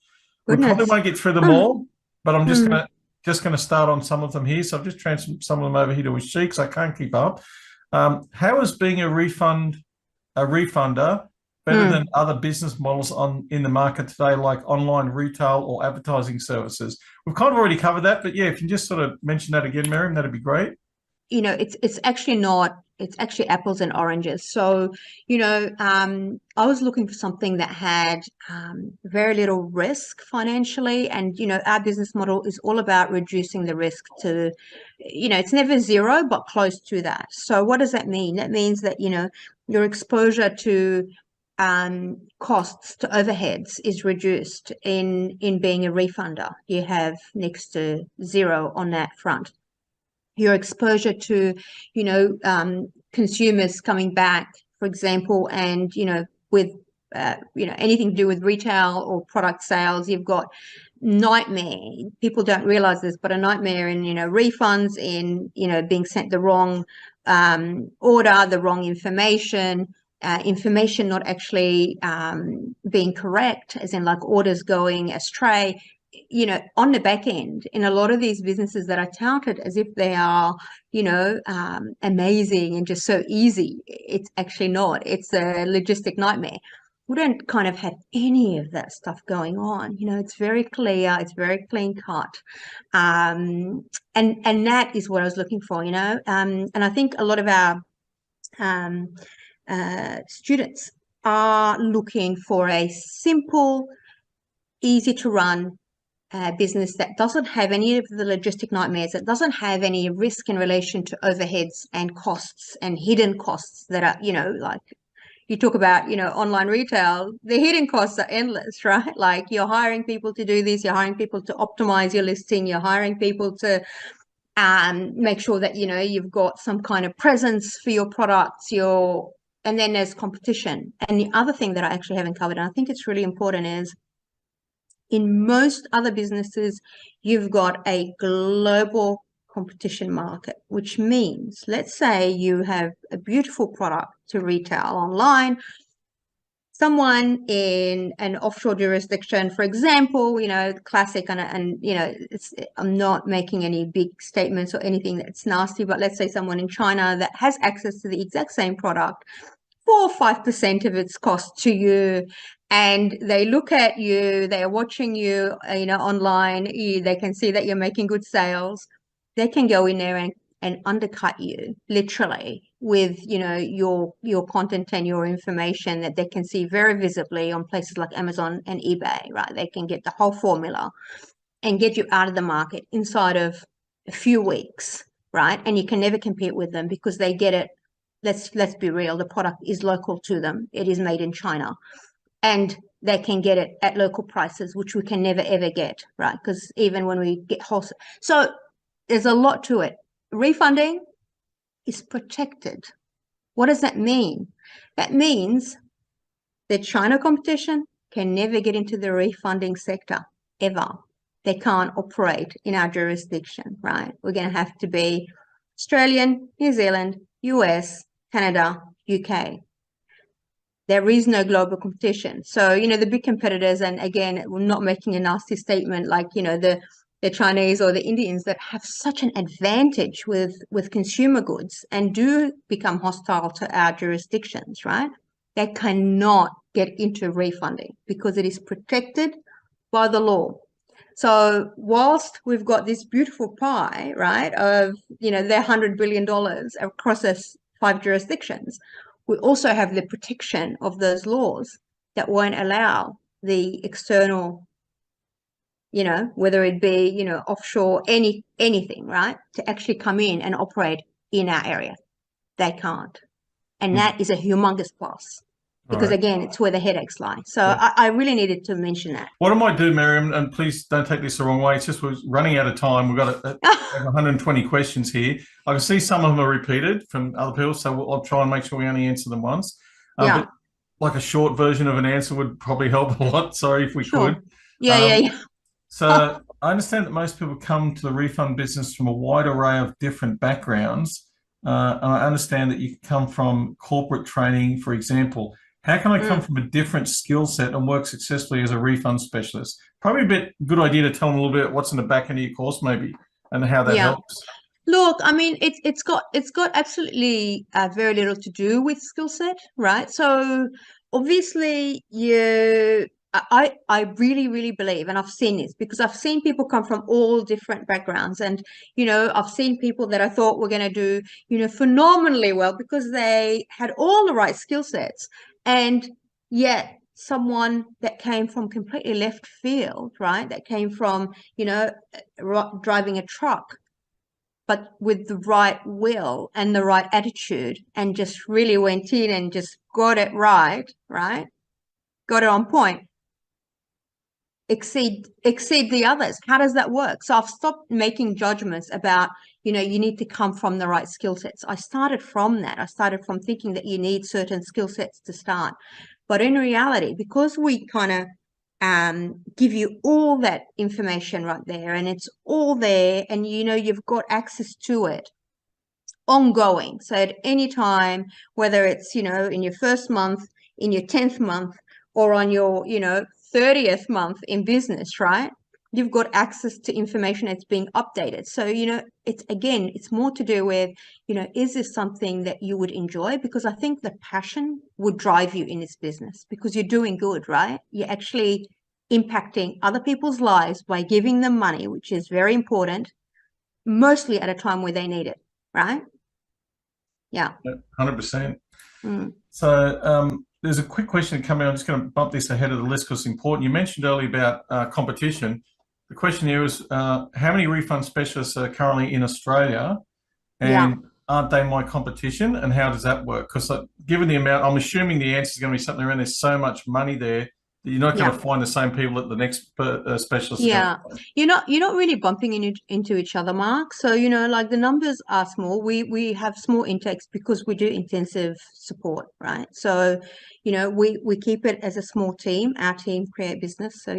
We probably won't get through them all, but I'm just going to start on some of them here. So I've just transferred some of them over here to a sheet because I can't keep up. How is being a refunder better than other business models in the market today, like online retail or advertising services? We've kind of already covered that, but yeah, if you can just sort of mention that again, Miriam, that'd be great. It's actually not It's actually apples and oranges. So, I was looking for something that had very little risk financially. And, our business model is all about reducing the risk to, it's never zero, but close to that. So what does that mean? That means that, your exposure to costs to overheads is reduced in being a refunder. You have next to zero on that front. Your exposure to, consumers coming back, for example, and, with, anything to do with retail or product sales, you've got nightmare. People don't realize this, but a nightmare in, refunds, in, being sent the wrong order, the wrong information, information not actually being correct, as in like orders going astray. On the back end, in a lot of these businesses that are touted as if they are, amazing and just so easy, it's actually not. It's a logistic nightmare. We don't kind of have any of that stuff going on. It's very clear, it's very clean cut. And that is what I was looking for, and I think a lot of our students are looking for a simple, easy to run business that doesn't have any of the logistic nightmares, that doesn't have any risk in relation to overheads and costs and hidden costs that are, like you talk about, online retail, the hidden costs are endless, right? Like you're hiring people to do this, you're hiring people to optimize your listing, you're hiring people to make sure that, you've got some kind of presence for your products, and then there's competition. And the other thing that I actually haven't covered, and I think it's really important, is in most other businesses, you've got a global competition market, which means, let's say you have a beautiful product to retail online. Someone in an offshore jurisdiction, for example, classic, and I'm not making any big statements or anything that's nasty, but let's say someone in China that has access to the exact same product, 4 or 5% of its cost to you, and they look at you, they are watching you, online, they can see that you're making good sales. They can go in there and undercut you literally with, your content and your information that they can see very visibly on places like Amazon and eBay, right? They can get the whole formula and get you out of the market inside of a few weeks, right? And you can never compete with them because they get it. Let's be real. The product is local to them. It is made in China, and they can get it at local prices, which we can never, ever get, right? Because even when we get wholesale. So there's a lot to it. Refunding is protected. What does that mean? That means that China competition can never get into the refunding sector, ever. They can't operate in our jurisdiction, right? We're going to have to be Australian, New Zealand, US, Canada, UK. There is no global competition. So, the big competitors, and again, we're not making a nasty statement like, the Chinese or the Indians that have such an advantage with consumer goods and do become hostile to our jurisdictions, right? They cannot get into refunding because it is protected by the law. So whilst we've got this beautiful pie, right, of, their $100 billion across us 5 jurisdictions, we also have the protection of those laws that won't allow the external, whether it be, offshore, anything, right, to actually come in and operate in our area. They can't. And that is a humongous plus. Because again, it's where the headaches lie. So I really needed to mention that. What I might do, Miriam, and please don't take this the wrong way, it's just we're running out of time. We've got 120 questions here. I can see some of them are repeated from other people, so I'll try and make sure we only answer them once. But like a short version of an answer would probably help a lot. Sorry if we could. Yeah. So I understand that most people come to the refund business from a wide array of different backgrounds. And I understand that you come from corporate training, for example. How can I come from a different skill set and work successfully as a refund specialist? Probably a good idea to tell them a little bit what's in the back end of your course, maybe, and how that helps. Look, I mean, it's got absolutely very little to do with skill set, right? So obviously I really, really believe, and I've seen this because I've seen people come from all different backgrounds. And, I've seen people that I thought were going to do, phenomenally well because they had all the right skill sets. And yet someone that came from completely left field, right? That came from, driving a truck, but with the right will and the right attitude, and just really went in and just got it right? Got it on point, exceed the others. How does that work? So I've stopped making judgments about, you need to come from the right skill sets. I started from that. I started from thinking that you need certain skill sets to start. But in reality, because we kind of give you all that information right there, and it's all there, and you've got access to it ongoing. So at any time, whether it's, in your first month, in your 10th month, or on your, 30th month in business, right? You've got access to information that's being updated. So, it's more to do with, is this something that you would enjoy? Because I think the passion would drive you in this business because you're doing good, right? You're actually impacting other people's lives by giving them money, which is very important, mostly at a time where they need it, right? Yeah. 100%. Mm. So there's a quick question coming. I'm just going to bump this ahead of the list because it's important. You mentioned earlier about competition. The question here is, how many refund specialists are currently in Australia, and aren't they my competition? And how does that work? Because given the amount, I'm assuming the answer is going to be something around there's so much money there that you're not going to find the same people at the next specialist. Yeah, you're not really bumping into each other, Mark. So, like the numbers are small. We have small intakes because we do intensive support, right? So, we keep it as a small team. Our team create business. So,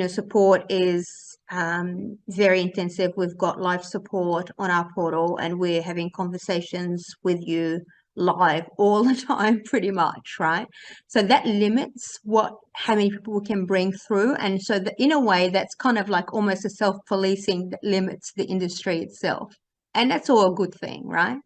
support is very intensive. We've got live support on our portal, and we're having conversations with you live all the time, pretty much, right? So that limits how many people we can bring through. And so in a way, that's kind of like almost a self-policing that limits the industry itself. And that's all a good thing, right?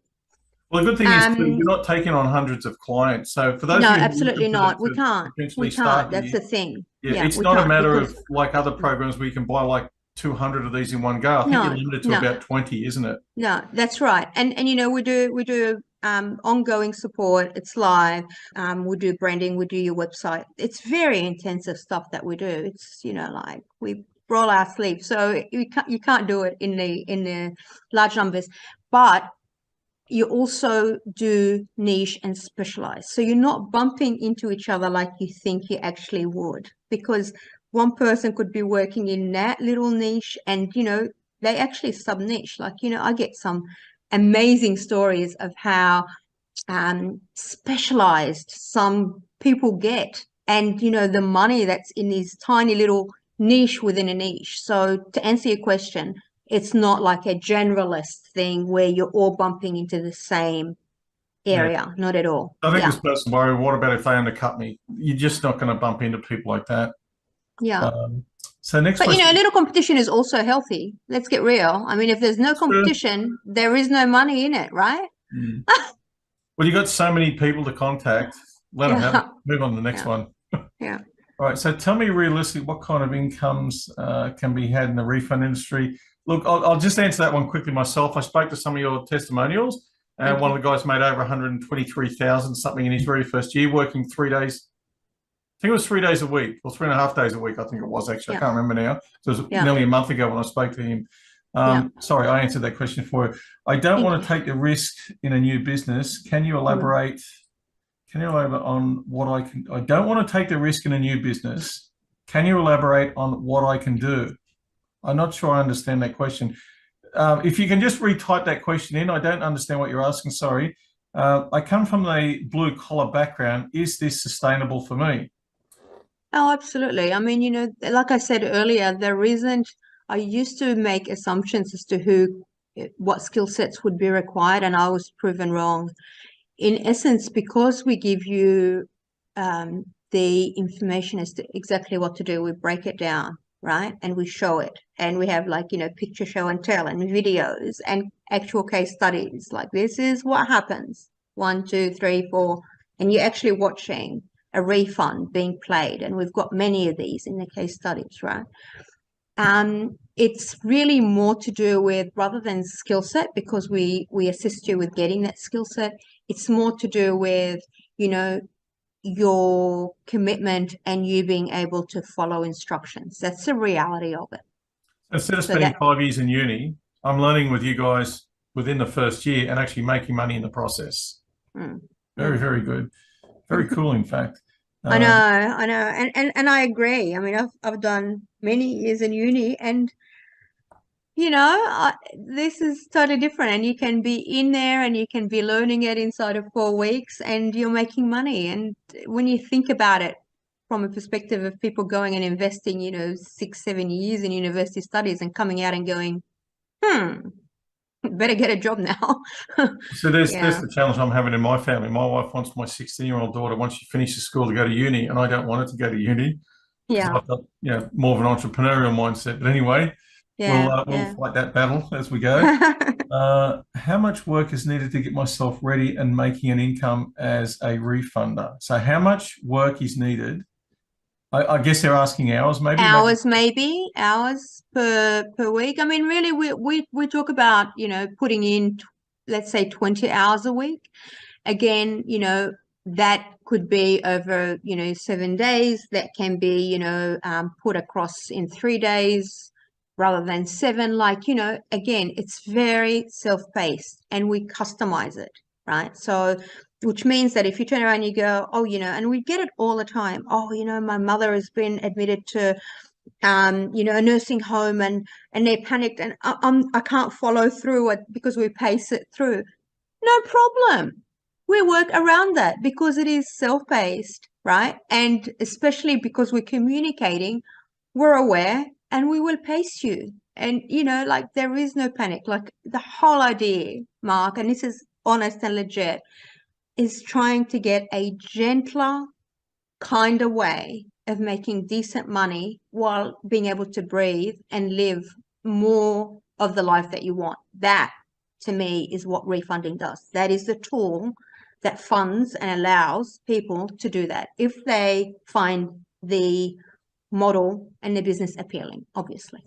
Well, the good thing is you're not taking on hundreds of clients. So for those No, of you who are absolutely looking for not. that We to can't. potentially We can't. start That's here, the thing. yeah, it's We not a can't matter because of like other programs where you can buy like 200 of these in one go. I think you're limited to about 20, isn't it? No, that's right. And we do ongoing support. It's live. We do branding, we do your website. It's very intensive stuff that we do. It's, like we roll our sleeves. So you can't do it in the large numbers. But you also do niche and specialize. So you're not bumping into each other like you think you actually would, because one person could be working in that little niche and, they actually sub niche. Like, I get some amazing stories of how specialized some people get, and, the money that's in these tiny little niche within a niche. So to answer your question, it's not like a generalist thing where you're all bumping into the same Yeah. area. Not at all. I think Yeah. this person worried, what about if they undercut me? You're just not going to bump into people like that. Yeah. So next But, question. a little competition is also healthy. Let's get real. I mean, if there's no competition, there is no money in it, right? Mm. Well, you got so many people to contact. Let them have it. Move on to the next one. Yeah. All right. So tell me realistically, what kind of incomes can be had in the refund industry? Look, I'll just answer that one quickly myself. I spoke to some of your testimonials, and one of the guys made over 123,000 something in his very first year, working 3 days. I think it was 3 days a week, or 3.5 days a week. I think it was actually. I can't remember now. So it was nearly a month ago when I spoke to him. Sorry, I answered that question for you. I don't want to take the risk in a new business. Can you elaborate? Can you elaborate on what I can? I don't want to take the risk in a new business. Can you elaborate on what I can do? I'm not sure I understand that question. If you can just retype that question in, I don't understand what you're asking. Sorry. I come from a blue collar background. Is this sustainable for me? Oh, absolutely. I mean, like I said earlier, I used to make assumptions as to what skill sets would be required, and I was proven wrong. In essence, because we give you the information as to exactly what to do, we break it down, right? And we show it. And we have picture show and tell and videos and actual case studies. Like, this is what happens. 1, 2, 3, 4. And you're actually watching a refund being played, and we've got many of these in the case studies, right? It's really more to do with, rather than skill set, because we assist you with getting that skill set, it's more to do with, you know, your commitment and you being able to follow instructions. That's the reality of it. Instead of So spending that 5 years in uni, I'm learning with you guys within the first year and actually making money in the process. mm, Very, mm. very good. Very cool, in fact. I know, and I agree. I mean, I've done many years in uni, and you know, this is totally different. And you can be in there, and you can be learning it inside of 4 weeks, and you're making money. And when you think about it from a perspective of people going and investing, you know, 6, 7 years in university studies and coming out and going, better get a job now. So there's Yeah, the challenge I'm having in my family. My wife wants my 16-year-old daughter, once she finishes school, to go to uni, and I don't want her to go to uni because yeah, I've got, you know, more of an entrepreneurial mindset. But anyway, yeah, we'll yeah. fight that battle as we go. How much work is needed to get myself ready and making an income as a refunder? So how much work is needed? I guess they're asking hours, maybe. Hours, maybe hours per week. I mean, really, we talk about, you know, putting in, let's say, 20 hours a week. Again, you know, that could be over, you know, 7 days. That can be, you know, put across in 3 days rather than seven. Like, you know, again, it's very self-paced and we customize it, right? So, which means that if you turn around and you go, oh, you know, and we get it all the time. Oh, you know, my mother has been admitted to, you know, a nursing home, and they're panicked, and I can't follow through it because we pace it through. No problem. We work around that because it is self-paced, right? And especially because we're communicating, we're aware and we will pace you. And, you know, like there is no panic. Like the whole idea, Mark, and this is honest and legit, is trying to get a gentler, kinder way of making decent money while being able to breathe and live more of the life that you want. That, to me, is what refunding does. That is the tool that funds and allows people to do that if they find the model and the business appealing, obviously.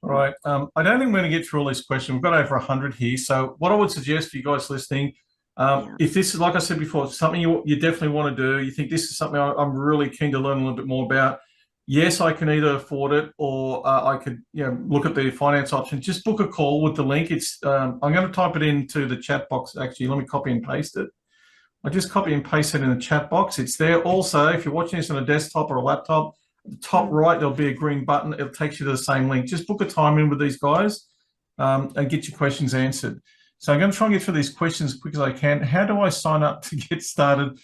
All right. I don't think we're going to get through all these questions. We've got over 100 here. So what I would suggest for you guys listening, Yeah. if this is, like I said before, something you definitely want to do, you think this is something I'm really keen to learn a little bit more about, yes, I can either afford it or I could, you know, look at the finance option. Just book a call with the link. It's I'm going to type it into the chat box. Actually, let me copy and paste it. I just copy and paste it in the chat box. It's there. Also, if you're watching this on a desktop or a laptop, at the top right, there'll be a green button. It takes you to the same link. Just book a time in with these guys and get your questions answered. So I'm going to try and get through these questions as quick as I can. How do I sign up to get started?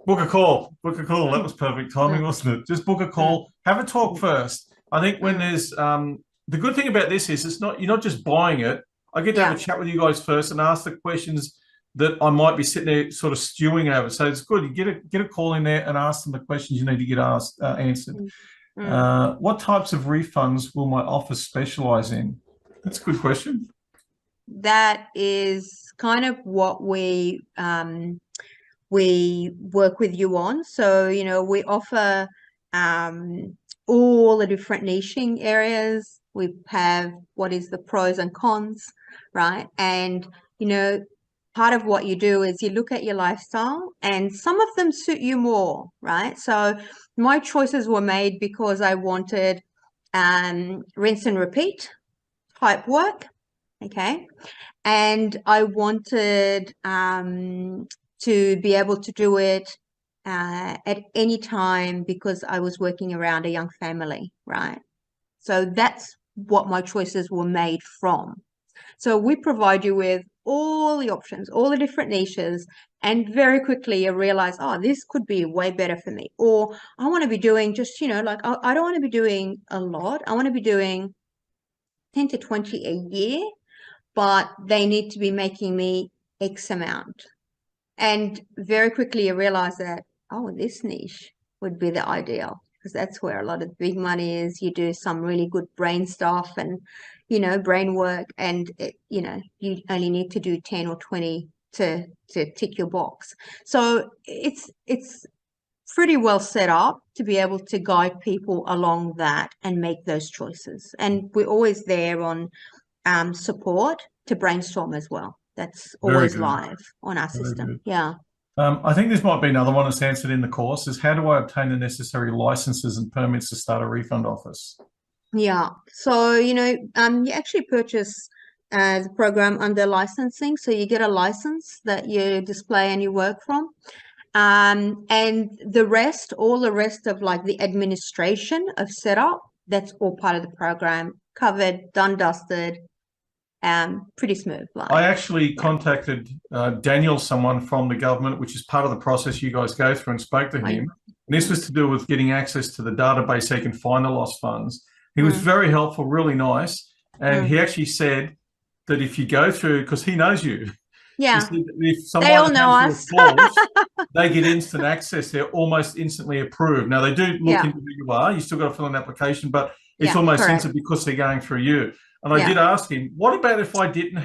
Book a call. Book a call. That was perfect timing, wasn't it? Just book a call. Have a talk first. I think when there's the good thing about this is you're not just buying it. I get to have a chat with you guys first and ask the questions that I might be sitting there sort of stewing over. So it's good. You get a call in there and ask them the questions you need to get answered. What types of refunds will my office specialize in? That's a good question. That is kind of what we work with you on. So, you know, we offer all the different niching areas. We have what is the pros and cons, right? And, you know, part of what you do is you look at your lifestyle and some of them suit you more, right? So my choices were made because I wanted rinse and repeat type work, okay? And I wanted to be able to do it at any time because I was working around a young family, right? So that's what my choices were made from. So we provide you with all the options, all the different niches, and very quickly you realize, oh, this could be way better for me. Or I want to be doing just, you know, like I don't want to be doing a lot. I want to be doing 10 to 20 a year, but they need to be making me X amount. And very quickly you realize that, oh, this niche would be the ideal because that's where a lot of the big money is. You do some really good brain stuff and, you know, brain work, and it, you know, you only need to do 10 or 20 to tick your box. So it's pretty well set up to be able to guide people along that and make those choices. And we're always there on support to brainstorm as well. That's Very always good. live on our Very system. good. Yeah. I think this might be another one that's answered in the course is how do I obtain the necessary licenses and permits to start a refund office? Yeah. So, you actually purchase the program under licensing. So you get a license that you display and you work from. And all the rest of like the administration of setup, that's all part of the program, covered, done, dusted, pretty smooth. I actually contacted Daniel, someone from the government, which is part of the process you guys go through, and spoke to him. And this was to do with getting access to the database so he can find the lost funds. He was very helpful, really nice. And he actually said that if you go through, because he knows you, Yeah, he said that if they all someone know has us. your course, they get instant access. They're almost instantly approved. Now, they do look into who you are. You still got to fill an application, but it's almost correct. instant because they're going through you. And I did ask him, what about if I didn't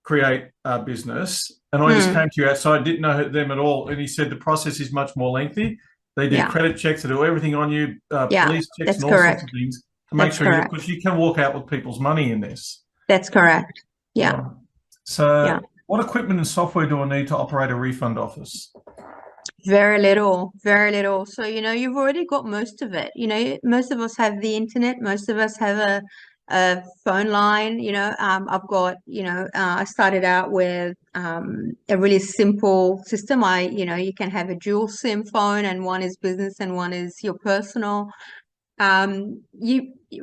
create a business and I just came to you outside, didn't know them at all? And he said the process is much more lengthy. They do credit checks, they do everything on you, police checks and all sorts of things to make sure because you can walk out with people's money in this. That's correct. Yeah. So what equipment and software do I need to operate a refund office? Very little, very little. So, you've already got most of it. Most of us have the internet. Most of us have a phone line. I've got, I started out with a really simple system. You can have a dual SIM phone and one is business and one is your personal. And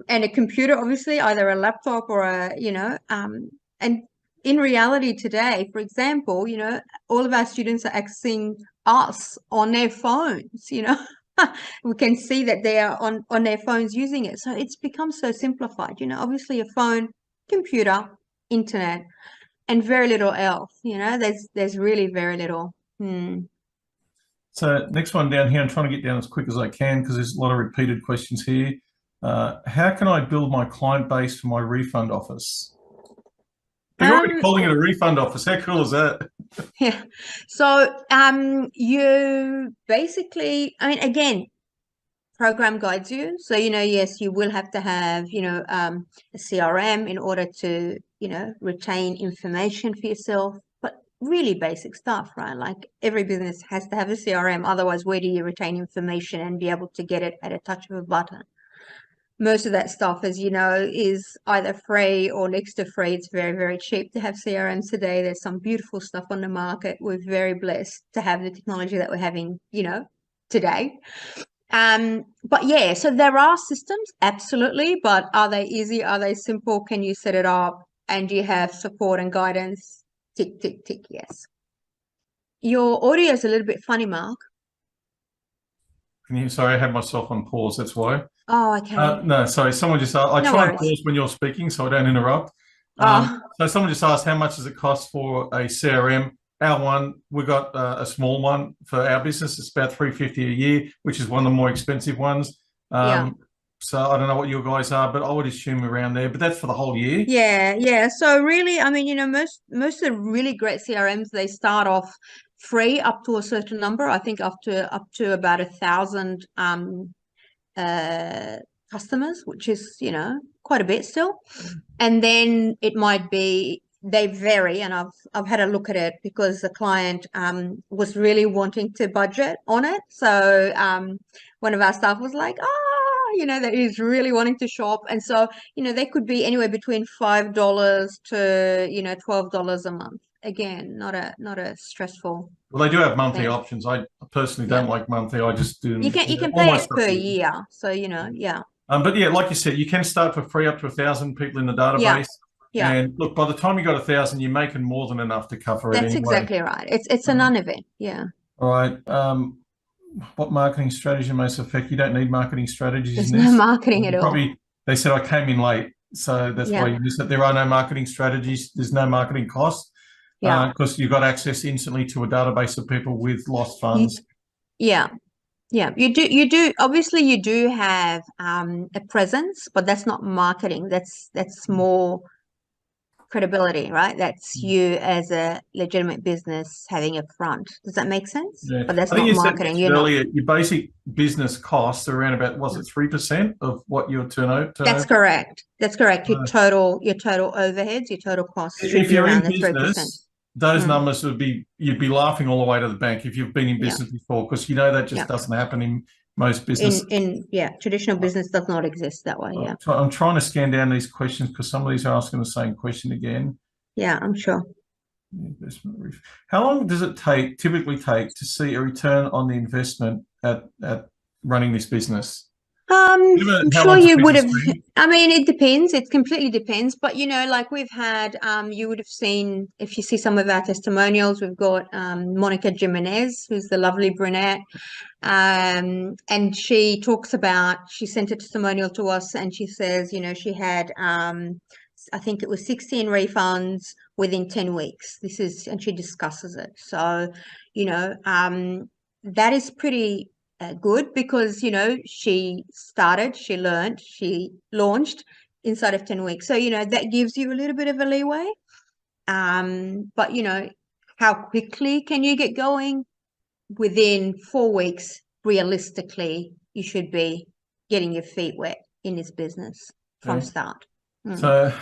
a computer, obviously, either a laptop or and in reality today, for example, all of our students are accessing us on their phones, we can see that they are on their phones using it. So it's become so simplified, obviously a phone, computer, internet, and very little else, there's really very little. So next one down here, I'm trying to get down as quick as I can because there's a lot of repeated questions here. How can I build my client base for my refund office? They're already calling it a refund office. How cool is that? Yeah. So you basically, again, program guides you. So, yes, you will have to have, a CRM in order to, retain information for yourself, but really basic stuff, right? Like every business has to have a CRM. Otherwise, where do you retain information and be able to get it at a touch of a button? Most of that stuff, as you know, is either free or next to free. It's very, very cheap to have CRMs today. There's some beautiful stuff on the market. We're very blessed to have the technology that we're having, today. But yeah, so there are systems, absolutely, but are they easy? Are they simple? Can you set it up? And do you have support and guidance? Tick, tick, tick, yes. Your audio is a little bit funny, Mark. Sorry, I had myself on pause, that's why. Oh, okay. No, sorry, someone just asked, I try and pause when you're speaking so I don't interrupt. So someone just asked, how much does it cost for a CRM? Our one, we got a small one for our business. It's about $350 a year, which is one of the more expensive ones. So I don't know what your guys are, but I would assume around there. But that's for the whole year. Yeah. So really, most of the really great CRMs, they start off free up to a certain number. I think up to about 1,000 customers, which is quite a bit still. And then it might be, they vary, and I've had a look at it because the client was really wanting to budget on it. So one of our staff was like, that he's really wanting to shop, and so they could be anywhere between $5 to $12 a month. Again, not a stressful. Well, they do have monthly options. I personally don't like monthly. I just do. You can pay it per year, so yeah. But yeah, like you said, you can start for free up to 1,000 people in the database. Yeah. And look, by the time you got 1,000, you're making more than enough to cover it anyway. That's exactly right. It's a non-event. Yeah. All right. What marketing strategy most effective? You don't need marketing strategies. There's no marketing at all. They said I came in late, so that's why you missed it. There are no marketing strategies. There's no marketing cost. Because you've got access instantly to a database of people with lost funds. Yeah. You do. Obviously, you do have a presence, but that's not marketing. That's more credibility, right? That's you as a legitimate business having a front. Does that make sense? Yeah. But that's I think not you said marketing. mentioned You're not. earlier your basic business costs are around about, was it 3% of what your turnover? That's correct. That's correct. Your Uh, total overheads, your total costs should if be you're in around the 3%. business, those Mm, numbers would be, you'd be laughing all the way to the bank if you've been in yeah, business before, because you know that just yeah. doesn't happen in most businesses. Traditional business does not exist that way. Yeah. I'm trying to scan down these questions because some of these are asking the same question again. Yeah, I'm sure. How long does it typically take to see a return on the investment at running this business? I'm How sure long's a you piece would of have. string? I mean, it depends. It completely depends. But like we've had, you would have seen if you see some of our testimonials. We've got Monica Jimenez, who's the lovely brunette, and she talks about. She sent a testimonial to us, and she says, she had, I think it was 16 refunds within 10 weeks. And she discusses it. So, that is pretty good because she started, she learned, she launched inside of 10 weeks, so that gives you a little bit of a leeway, but how quickly can you get going? Within 4 weeks realistically you should be getting your feet wet in this business from Okay. start. So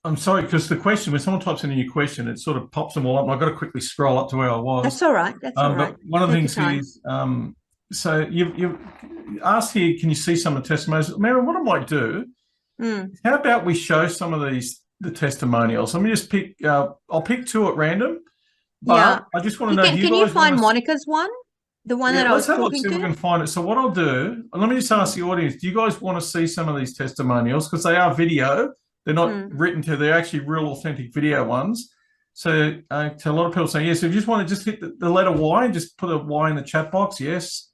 I'm sorry, because the question, when someone types in a new question, it sort of pops them all up, and I've got to quickly scroll up to where I was. That's all right. But one of the things is, so you've asked here, can you see some of the testimonials? Mary, what I might do, how about we show some of the testimonials? Let me just pick, I'll pick two at random, but I just want to know, can you find Monica's one? The one that I was talking to? Let's see if we can find it. So what I'll do, let me just ask the audience, do you guys want to see some of these testimonials? Because they are video. They're not written to, they're actually real authentic video ones. So to a lot of people saying, yes, if you just want to just hit the letter Y and just put a Y in the chat box, yes.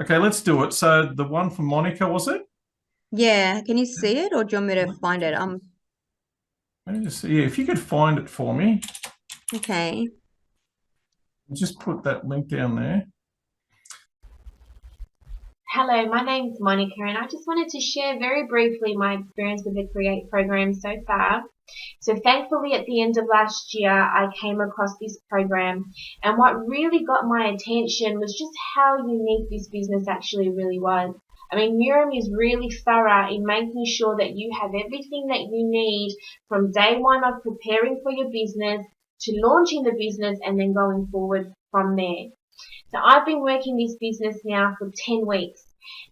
Okay, let's do it. So the one from Monica, was it? Yeah, can you see it or do you want me to find it? Let me just see. Yeah, if you could find it for me. Okay. Just put that link down there. Hello, my name's Monica and I just wanted to share very briefly my experience with the Create program so far. So thankfully at the end of last year I came across this program, and what really got my attention was just how unique this business actually really was. I mean, Miriam is really thorough in making sure that you have everything that you need from day one of preparing for your business to launching the business and then going forward from there. So I've been working this business now for 10 weeks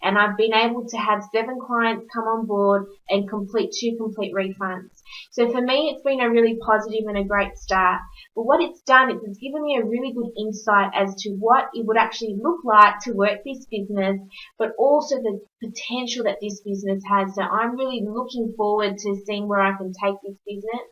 and I've been able to have 7 clients come on board and complete 2 complete refunds. So for me, it's been a really positive and a great start. But what it's done is it's given me a really good insight as to what it would actually look like to work this business, but also the potential that this business has. So I'm really looking forward to seeing where I can take this business.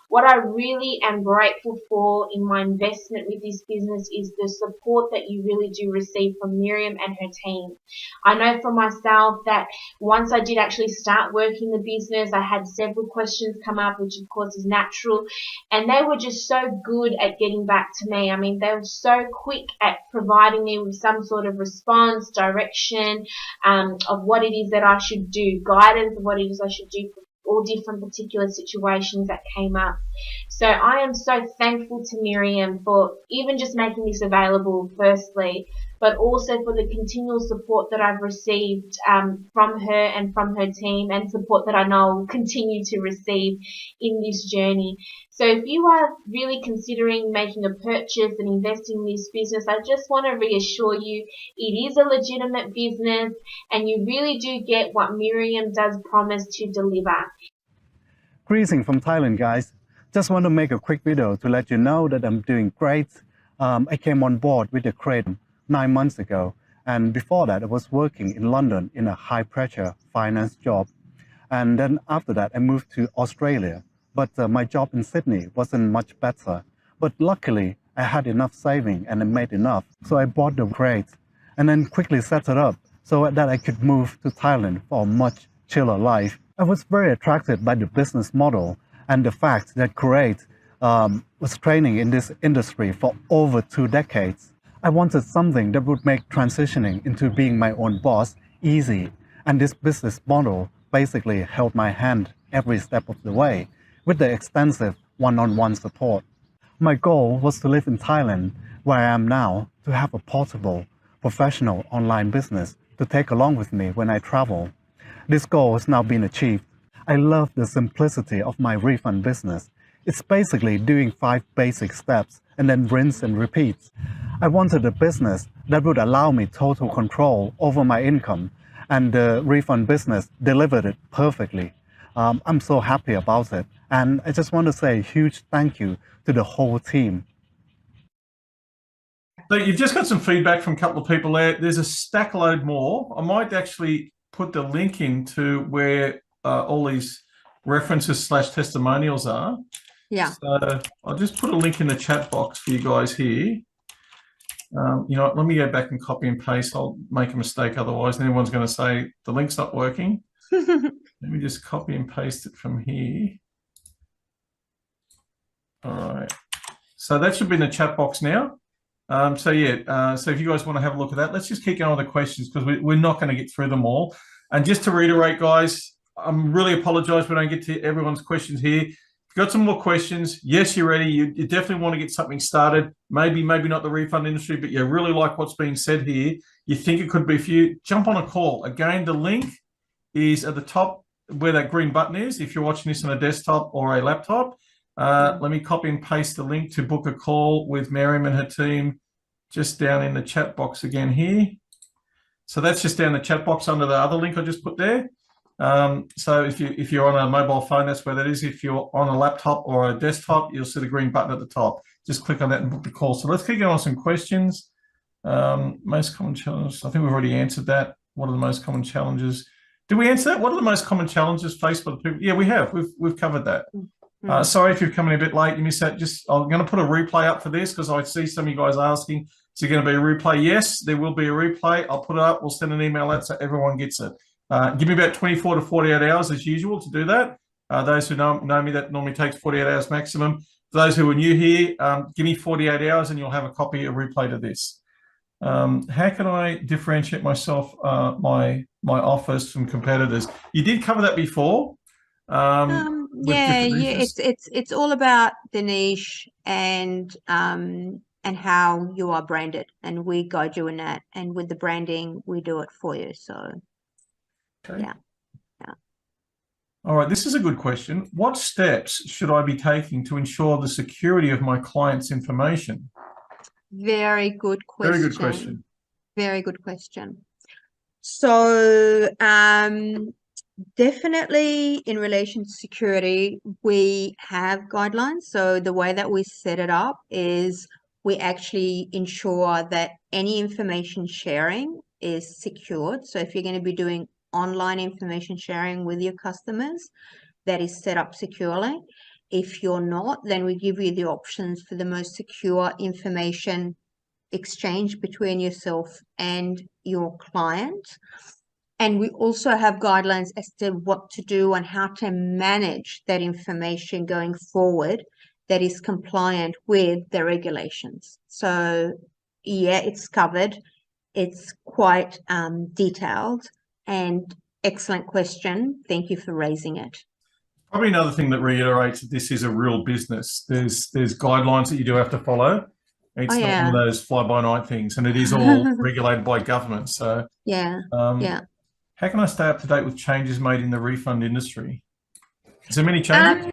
What I really am grateful for in my investment with this business is the support that you really do receive from Miriam and her team. I know for myself that once I did actually start working the business, I had several questions come up, which of course is natural, and they were just so good at getting back to me. I mean, they were so quick at providing me with some sort of response, direction, of what it is that I should do, guidance of what it is I should do for all different particular situations that came up. So I am so thankful to Miriam for even just making this available firstly, but also for the continual support that I've received from her and from her team, and support that I know I will continue to receive in this journey. So if you are really considering making a purchase and investing in this business, I just want to reassure you it is a legitimate business and you really do get what Miriam does promise to deliver. Greetings from Thailand, guys. Just want to make a quick video to let you know that I'm doing great. I came on board with the Crate 9 months ago, and before that I was working in London in a high-pressure finance job, and then after that I moved to Australia, but my job in Sydney wasn't much better. But luckily I had enough saving and I made enough, so I bought the Crate and then quickly set it up so that I could move to Thailand for a much chiller life. I was very attracted by the business model and the fact that Create was training in this industry for over 2 decades. I wanted something that would make transitioning into being my own boss easy, and this business model basically held my hand every step of the way, with the extensive one-on-one support. My goal was to live in Thailand, where I am now, to have a portable, professional online business to take along with me when I travel. This goal has now been achieved. I love the simplicity of my refund business. It's basically doing 5 basic steps and then rinse and repeat. I wanted a business that would allow me total control over my income, and the refund business delivered it perfectly. I'm so happy about it, and I just want to say a huge thank you to the whole team. So you've just got some feedback from a couple of people there. There's a stack load more. I might actually put the link into where all these references / testimonials are. Yeah. So I'll just put a link in the chat box for you guys here. You know what, let me go back and copy and paste. I'll make a mistake otherwise, and everyone's going to say the link's not working. Let me just copy and paste it from here. All right. So that should be in the chat box now. So if you guys want to have a look at that, let's just keep going with the questions, because we're not going to get through them all. And just to reiterate, guys, I'm really apologize we don't get to everyone's questions here. If you've got some more questions, yes, you're ready. You definitely want to get something started. Maybe not the refund industry, but you really like what's being said here. You think it could be for you, jump on a call. Again, the link is at the top where that green button is, if you're watching this on a desktop or a laptop. Let me copy and paste the link to book a call with Miriam and her team just down in the chat box again here. So that's just down the chat box under the other link I just put there. So if you're on a mobile phone, that's where that is. If you're on a laptop or a desktop, you'll see the green button at the top. Just click on that and book the call. So let's keep going on some questions. Most common challenges. I think we've already answered that. What are the most common challenges? Did we answer that? What are the most common challenges faced by the people? Yeah, we have. We've covered that. Sorry if you're coming a bit late, you missed that. I'm going to put a replay up for this because I see some of you guys asking, is there going to be a replay? Yes, there will be a replay. I'll put it up. We'll send an email out so everyone gets it. Give me about 24 to 48 hours as usual to do that. Those who know me, that normally takes 48 hours maximum. For those who are new here, give me 48 hours and you'll have a copy, a replay to this. How can I differentiate myself, my office from competitors? You did cover that before. It's all about the niche and how you are branded, and we guide you in that, and with the branding we do it for you. So okay. yeah. All right, this is a good question. What steps should I be taking to ensure the security of my clients' information? Very good question. Very good question. Very good question. So definitely in relation to security, we have guidelines. So the way that we set it up is we actually ensure that any information sharing is secured. So if you're going to be doing online information sharing with your customers, that is set up securely. If you're not, then we give you the options for the most secure information exchange between yourself and your client. And we also have guidelines as to what to do and how to manage that information going forward that is compliant with the regulations. So yeah, it's covered. It's quite detailed, and excellent question. Thank you for raising it. Probably another thing that reiterates that this is a real business. There's guidelines that you do have to follow. It's not one of those fly-by-night things, and it is all regulated by government. So how can I stay up to date with changes made in the refund industry? Is there many changes?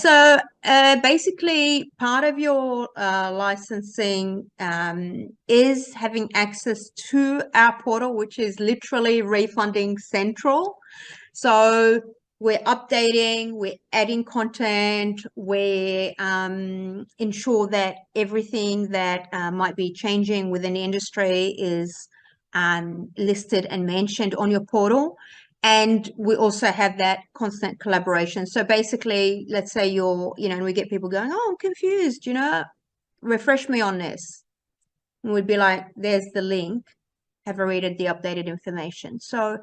So basically part of your licensing is having access to our portal, which is literally Refunding Central. So we're updating, we're adding content, we ensure that everything that might be changing within the industry is listed and mentioned on your portal. And we also have that constant collaboration. So basically, let's say and we get people going, oh, I'm confused, refresh me on this. And we'd be like, there's the link, have a read of the updated information. So,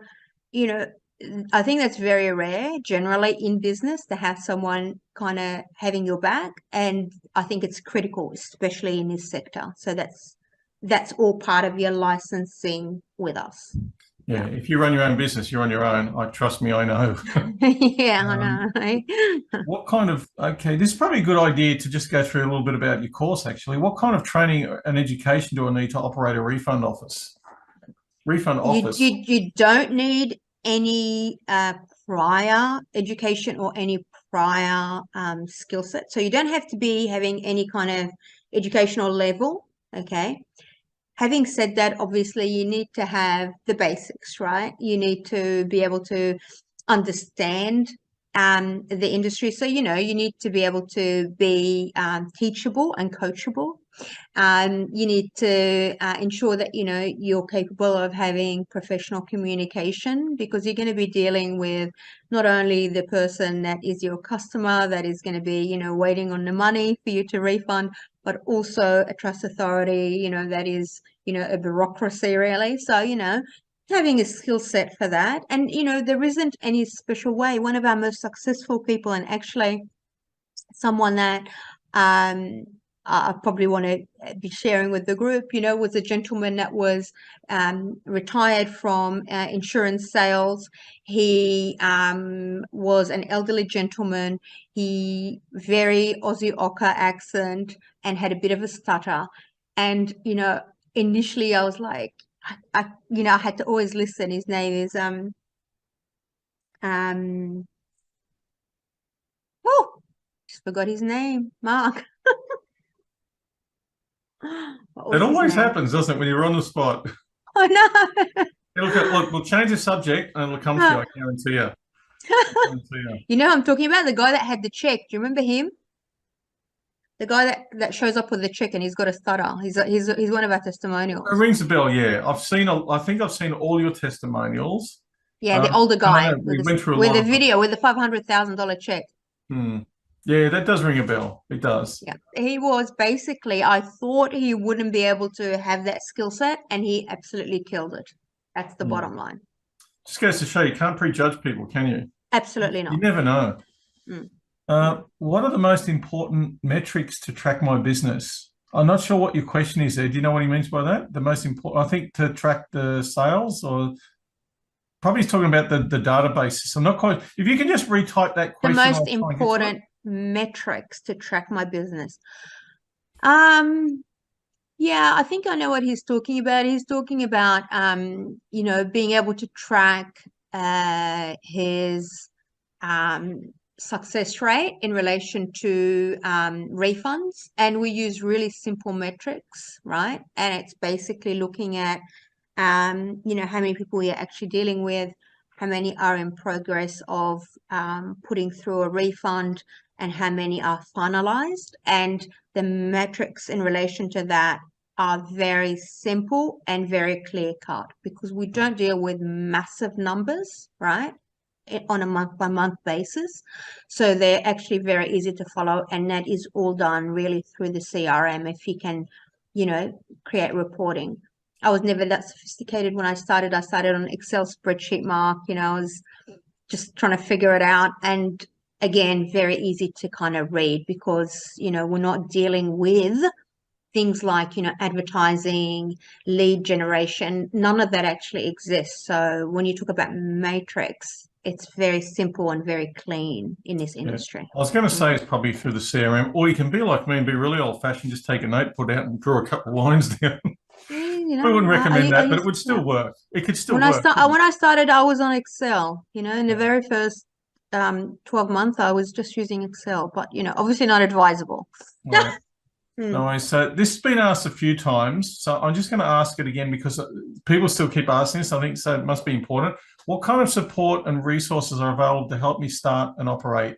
I think that's very rare generally in business to have someone kind of having your back. And I think it's critical, especially in this sector. So that's all part of your licensing with us. Yeah, if you run your own business, you're on your own. Trust me, I know. Yeah, I Um, know. what kind of, okay, this is probably a good idea to just go through a little bit about your course, actually. What kind of training and education do I need to operate a refund office? Refund office. You don't need any prior education or any prior skill set. So you don't have to be having any kind of educational level, okay? Having said that, obviously you need to have the basics, right? You need to be able to understand the industry. So, you need to be able to be teachable and coachable. You need to ensure that, you're capable of having professional communication, because you're going to be dealing with not only the person that is your customer, that is going to be, waiting on the money for you to refund, but also a trust authority, that is, a bureaucracy really. So, having a skill set for that. And, there isn't any special way. One of our most successful people, and actually someone that I probably want to be sharing with the group, was a gentleman that was retired from insurance sales. He was an elderly gentleman. He very Aussie ochre accent and had a bit of a stutter. And, initially I was like, I had to always listen. His name is oh, just forgot his name, Mark. What was It his always name? happens, doesn't it, when you're on the spot? Oh no. Look, we'll change the subject and it'll come to you, I guarantee you. I'm talking about the guy that had the check. Do you remember him? The guy that shows up with the check and he's got a stutter. He's one of our testimonials. It rings a bell, yeah. I think I've seen all your testimonials. Yeah, the older I guy know, we with went through a with lot the of them. video with the $500,000 check. Yeah, that does ring a bell. It does. Yeah, he was basically, I thought he wouldn't be able to have that skill set, and he absolutely killed it. That's the bottom line. Just goes to show you can't prejudge people, can you? Absolutely You not. never know. Mm. What are the most important metrics to track my business? I'm not sure what your question is there. Do you know what he means by that? The most important, I think, to track the sales, or probably he's talking about the databases. I'm not quite. If you can just retype that The question. most important metrics to track my business. Yeah, I think I know what he's talking about. He's talking about, being able to track his success rate in relation to refunds. And we use really simple metrics, right? And it's basically looking at, how many people you're actually dealing with, how many are in progress of putting through a refund, and how many are finalized. And the metrics in relation to that are very simple and very clear cut, because we don't deal with massive numbers, right, on a month by month basis. So they're actually very easy to follow, and that is all done really through the CRM. If you can, create reporting. I was never that sophisticated when I started. I started on Excel spreadsheet, Mark. I was just trying to figure it out. And again, very easy to kind of read, because, we're not dealing with things like, advertising, lead generation. None of that actually exists. So when you talk about matrix, it's very simple and very clean in this industry. I was going to say it's probably through the CRM, or you can be like me and be really old-fashioned, just take a notebook out and draw a couple of lines down. I wouldn't recommend that, but it would still work. It could still work. When I started, I was on Excel. In the very first 12 months, I was just using Excel, but obviously not advisable. Right. No, so this has been asked a few times, so I'm just going to ask it again, because people still keep asking this. I think so. It must be important. What kind of support and resources are available to help me start and operate?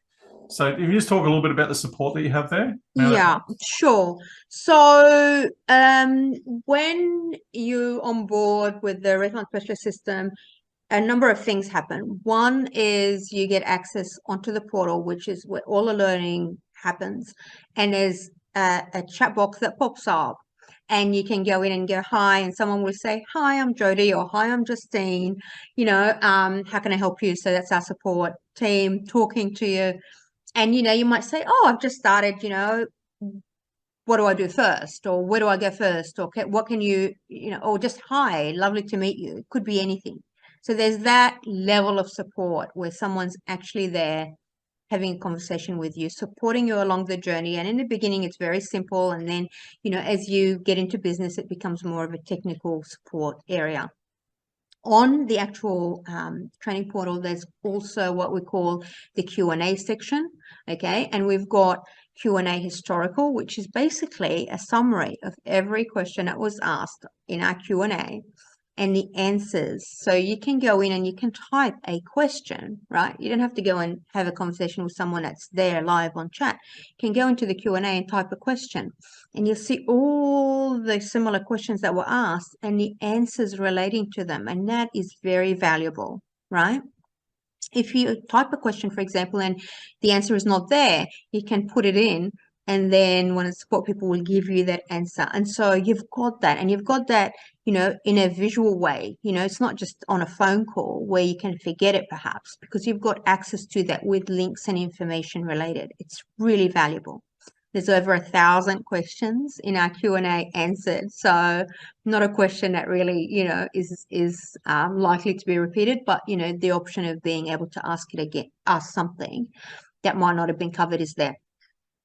So if you just talk a little bit about the support that you have there. Yeah, sure. So when you on board with the Refund Specialist System, a number of things happen. One is you get access onto the portal, which is where all the learning happens. And there's a chat box that pops up, and you can go in and go, hi, and someone will say, hi, I'm Jody, or hi, I'm Justine, how can I help you? So that's our support team talking to you. And, you might say, oh, I've just started, what do I do first? Or where do I go first? Or what can you, or just, hi, lovely to meet you. It could be anything. So there's that level of support where someone's actually there having a conversation with you, supporting you along the journey. And in the beginning, it's very simple. And then, as you get into business, it becomes more of a technical support area. On the actual training portal, there's also what we call the Q&A section, okay? And we've got Q&A historical, which is basically a summary of every question that was asked in our Q&A and the answers. So you can go in and you can type a question, right? You don't have to go and have a conversation with someone that's there live on chat. You can go into the Q&A and type a question, and you'll see all the similar questions that were asked and the answers relating to them. And that is very valuable, right? If you type a question, for example, and the answer is not there, you can put it in, and then one of the support people will give you that answer. And so you've got that, and you've got that, in a visual way. It's not just on a phone call where you can forget it perhaps, because you've got access to that with links and information related. It's really valuable. There's over 1,000 questions in our Q&A answered. So not a question that really, is likely to be repeated, but, the option of being able to ask it again, ask something that might not have been covered is there.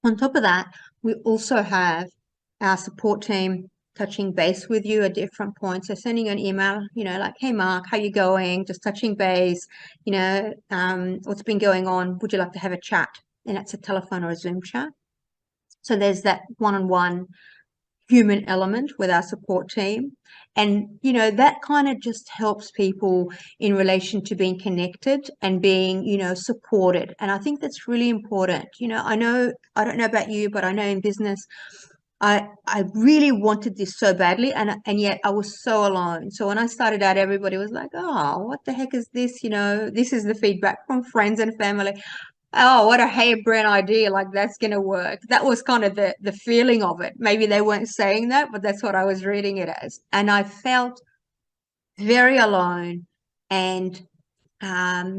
On top of that, we also have our support team touching base with you at different points. So sending you an email, like, hey, Mark, how you going? Just touching base, what's been going on? Would you like to have a chat? And that's a telephone or a Zoom chat. So there's that one-on-one human element with our support team. And, that kind of just helps people in relation to being connected and being, supported. And I think that's really important. I don't know about you, but I know in business, I really wanted this so badly, and yet I was so alone. So when I started out, everybody was like, oh, what the heck is this? This is the feedback from friends and family. Oh, what a harebrained idea, like that's going to work. That was kind of the feeling of it. Maybe they weren't saying that, but that's what I was reading it as. And I felt very alone and there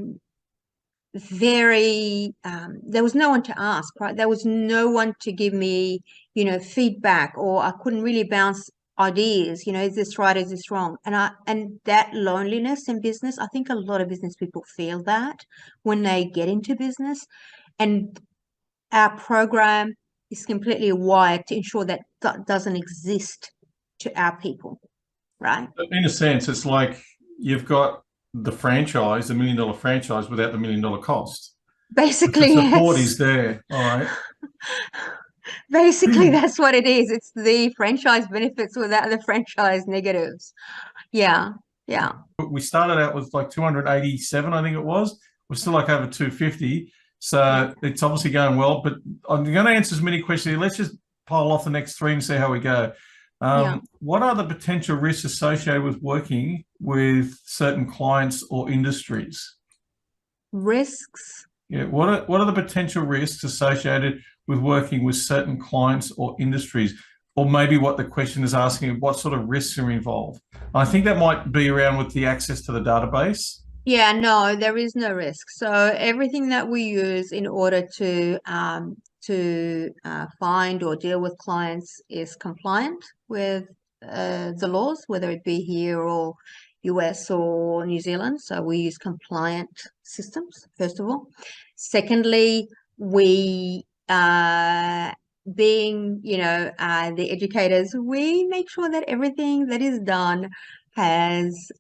was no one to ask, right? There was no one to give me, feedback, or I couldn't really bounce ideas, is this right, is this wrong? And that loneliness in business, I think a lot of business people feel that when they get into business. And our program is completely wired to ensure that doesn't exist to our people, right? In a sense, it's like you've got the franchise, the $1 million franchise, without the $1 million cost. Basically, the support yes. is there. All right. Basically, that's what it is. It's the franchise benefits without the franchise negatives. Yeah. Yeah. We started out with like 287, I think it was. We're still like over 250. So it's obviously going well, but I'm going to answer as many questions. Let's just pile off the next three and see how we go. What are the potential risks associated with working with certain clients or industries? Risks? Yeah. What are the potential risks associated with working with certain clients or industries? Or maybe what the question is asking, what sort of risks are involved? I think that might be around with the access to the database. Yeah, no, there is no risk. So everything that we use in order to find or deal with clients is compliant with the laws, whether it be here or US or New Zealand. So we use compliant systems, first of all. Secondly, we being, the educators, we make sure that everything that is done has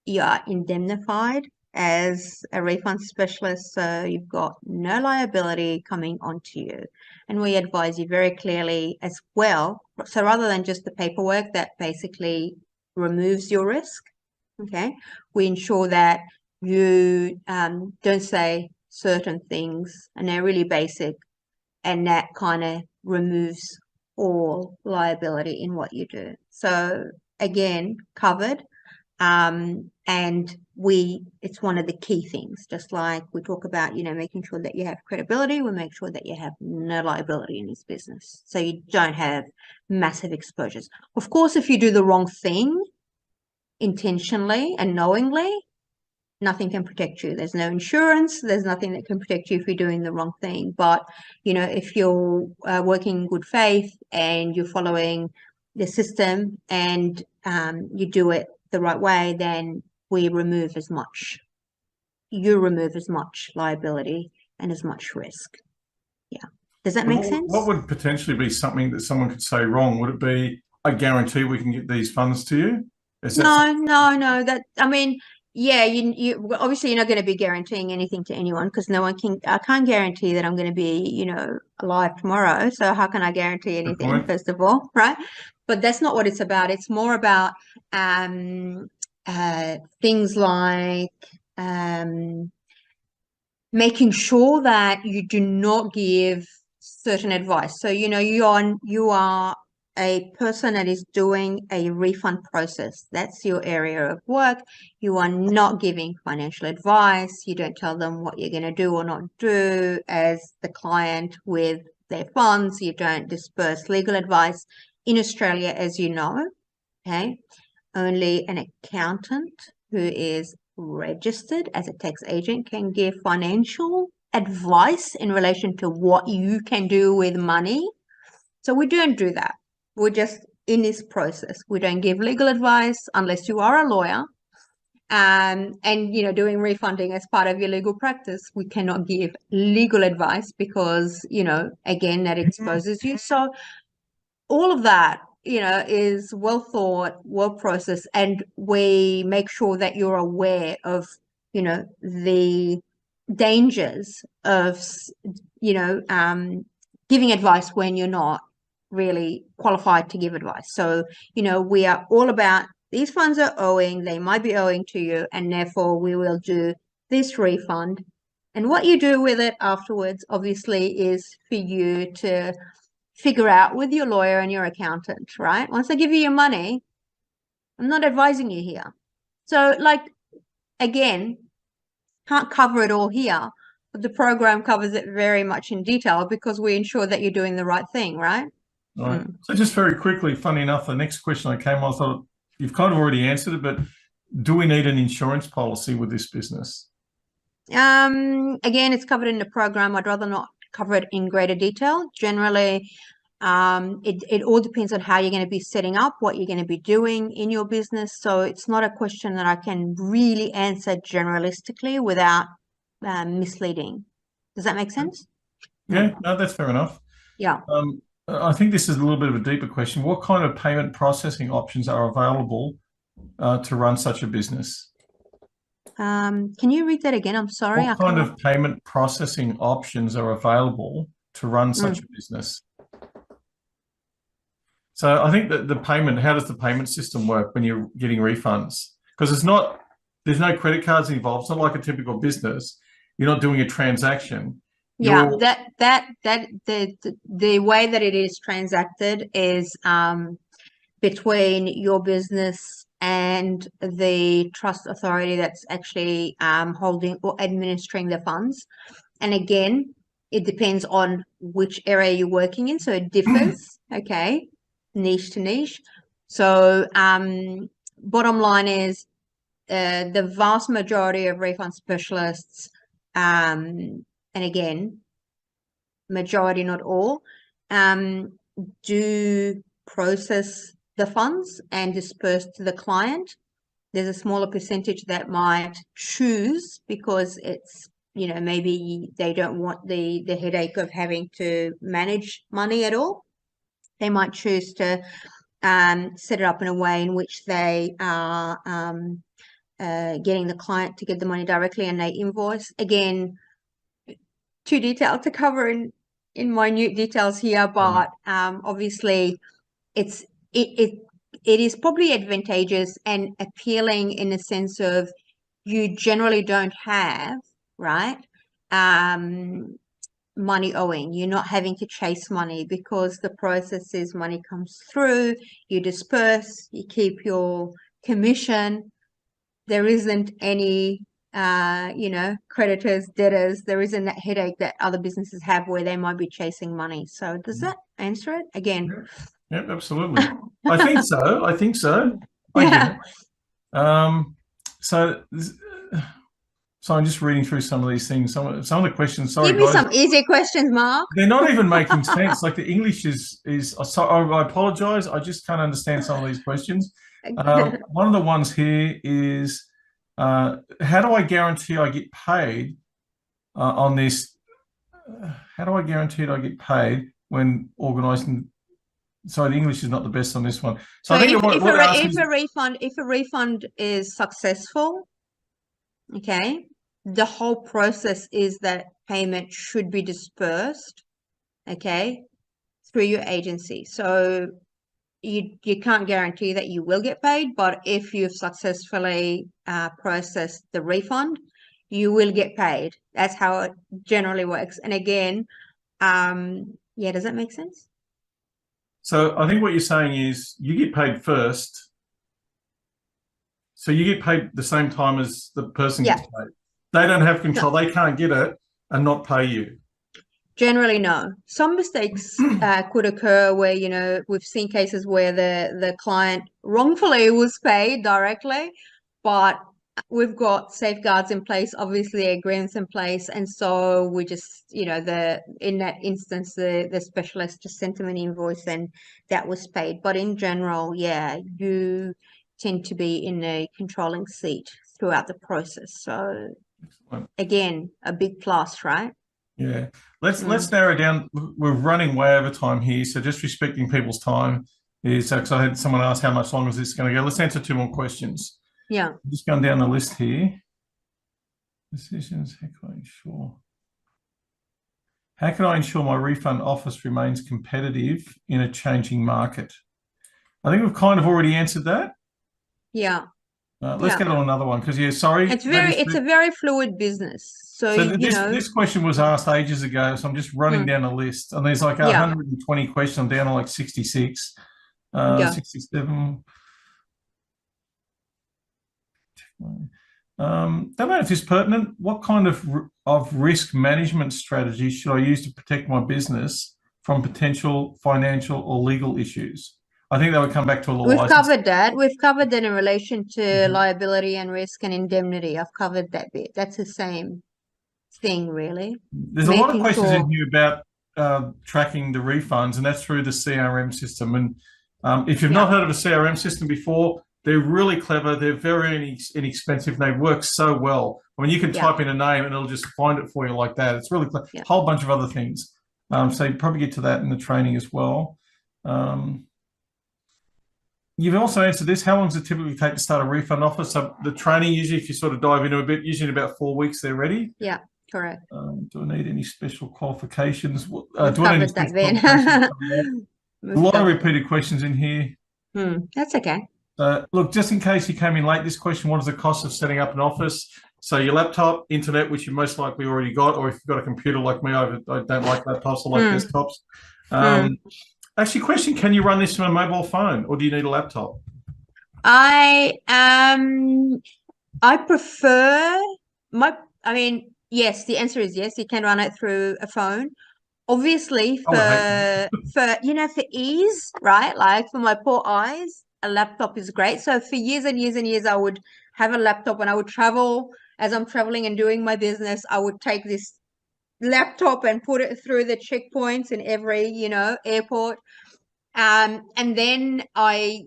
you are indemnified as a refund specialist, so you've got no liability coming onto you. And we advise you very clearly as well. So rather than just the paperwork that basically removes your risk, okay, we ensure that you don't say certain things, and they're really basic, and that kind of removes all liability in what you do. So again, covered. And it's one of the key things, just like we talk about, making sure that you have credibility, we make sure that you have no liability in this business. So you don't have massive exposures. Of course, if you do the wrong thing intentionally and knowingly, nothing can protect you. There's no insurance. There's nothing that can protect you if you're doing the wrong thing. But, if you're working in good faith and you're following the system and you do it the right way, then we remove as much, you remove as much liability and as much risk. Yeah. Does that make sense? What would potentially be something that someone could say wrong? Would it be, I guarantee we can get these funds to you? Is that No. That, I mean, yeah, you obviously you're not going to be guaranteeing anything to anyone, because no one can. I can't guarantee that I'm going to be, alive tomorrow. So how can I guarantee anything? point. First of all, right? But that's not what it's about. It's more about things like making sure that you do not give certain advice. So you are a person that is doing a refund process. That's your area of work. You are not giving financial advice. You don't tell them what you're going to do or not do as the client with their funds. You don't disperse legal advice. In Australia, as you know, okay, only an accountant who is registered as a tax agent can give financial advice in relation to what you can do with money. So we don't do that. We're just in this process. We don't give legal advice unless you are a lawyer. And doing refunding as part of your legal practice, we cannot give legal advice because, again, that exposes you. So all of that, is well thought, well processed, and we make sure that you're aware of, the dangers of, giving advice when you're not really qualified to give advice. So, we are all about, these funds are owing, they might be owing to you, and therefore we will do this refund. And what you do with it afterwards, obviously, is for you to figure out with your lawyer and your accountant, right? Once I give you your money, I'm not advising you here. So, again, can't cover it all here, but the program covers it very much in detail because we ensure that you're doing the right thing, right? Right. So just very quickly, funny enough, the next question I thought you've kind of already answered it, but do we need an insurance policy with this business? Again, it's covered in the program. I'd rather not cover it in greater detail. Generally, it all depends on how you're going to be setting up, what you're going to be doing in your business. So it's not a question that I can really answer generalistically without misleading. Does that make sense? Yeah, no, that's fair enough. Yeah. I think this is a little bit of a deeper question. What kind of payment processing options are available to run such a business? Can you read that again? I'm sorry. What kind of payment processing options are available to run such a business? So I think that how does the payment system work when you're getting refunds? Because there's no credit cards involved. It's not like a typical business. You're not doing a transaction. Yeah, the way that it is transacted is between your business and the trust authority that's actually holding or administering the funds. And again, it depends on which area you're working in. So it differs, okay, niche to niche. So bottom line is the vast majority of refund specialists, and again, majority, not all, do process the funds and disperse to the client. There's a smaller percentage that might choose because it's, maybe they don't want the headache of having to manage money at all. They might choose to set it up in a way in which they are getting the client to get the money directly and they invoice. Again, too detailed to cover in minute details here, but obviously it is probably advantageous and appealing in the sense of you generally don't have, right, money owing. You're not having to chase money because the process is money comes through, you disperse, you keep your commission. There isn't any creditors, debtors. There isn't that headache that other businesses have where they might be chasing money. So does that answer it? Again, Yep, absolutely. I think so. I get it. So I'm just reading through some of these things. Some of the questions. Sorry, give me guys, some easy questions, Mark. They're not even making sense. Like the English is. So I apologize. I just can't understand some of these questions. One of the ones here is, how do I guarantee I get paid on this? How do I guarantee I get paid when organising? Sorry, the English is not the best on this one. So I think what they're asking is, if a refund is successful, okay, the whole process is that payment should be dispersed, okay, through your agency. So you can't guarantee that you will get paid, but if you've successfully processed the refund, you will get paid. That's how it generally works. And again, yeah, does that make sense? so I think what you're saying is you get paid first. So you get paid the same time as the person gets paid. They don't have control. They can't get it and not pay you. Generally, no. Some mistakes could occur where, you know, we've seen cases where the client wrongfully was paid directly, but we've got safeguards in place, obviously agreements in place, and so we just, you know, in that instance, the specialist just sent them an invoice and that was paid. But in general, yeah, you tend to be in a controlling seat throughout the process. So again, a big plus, right? Yeah. Let's narrow down. We're running way over time here, so just respecting people's time is because I had someone ask how much longer is this going to go. Let's answer 2 more questions. Yeah. I'm just going down the list here. Decisions. How can I ensure my refund office remains competitive in a changing market? I think we've kind of already answered that. Yeah. Let's get on another one because sorry. It's a very fluid business. So you know, this question was asked ages ago, so I'm just running down a list, and there's like 120 questions. I'm down to like 66, 67. Don't know if it's pertinent. What kind of risk management strategy should I use to protect my business from potential financial or legal issues? I think that would come back to a law license. We've covered that in relation to liability and risk and indemnity. I've covered that bit. That's the same thing, really. There's a lot of questions in here about tracking the refunds, and that's through the CRM system. And if you've not heard of a CRM system before, they're really clever. They're very inexpensive. They work so well. I mean, you can type in a name and it'll just find it for you like that. It's really clever. A whole bunch of other things. So you probably get to that in the training as well. You've also answered this. How long does it typically take to start a refund office? So the training, usually if you sort of dive into a bit, usually in about 4 weeks, they're ready. Yeah, correct. Do I need any special qualifications? Do I need any special qualifications? A lot of repeated questions in here. That's okay. Look, just in case you came in late, this question, what is the cost of setting up an office? So your laptop, internet, which you most likely already got, or if you've got a computer like me, I don't like laptops, I like desktops. Actually, question, can you run this from a mobile phone or do you need a laptop? I prefer yes, the answer is yes, you can run it through a phone. Obviously for ease, right? Like for my poor eyes, a laptop is great. So for years and years and years, I would have a laptop when I would travel. As I'm traveling and doing my business, I would take this laptop and put it through the checkpoints in every, airport. And then I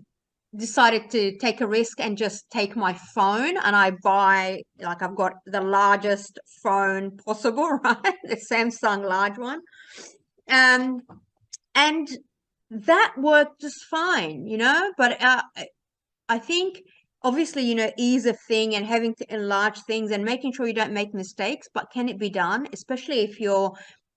decided to take a risk and just take my phone, and I buy, like, I've got the largest phone possible, right? The Samsung large one. And that worked just fine, but I think obviously, ease of thing and having to enlarge things and making sure you don't make mistakes, but can it be done? Especially if you're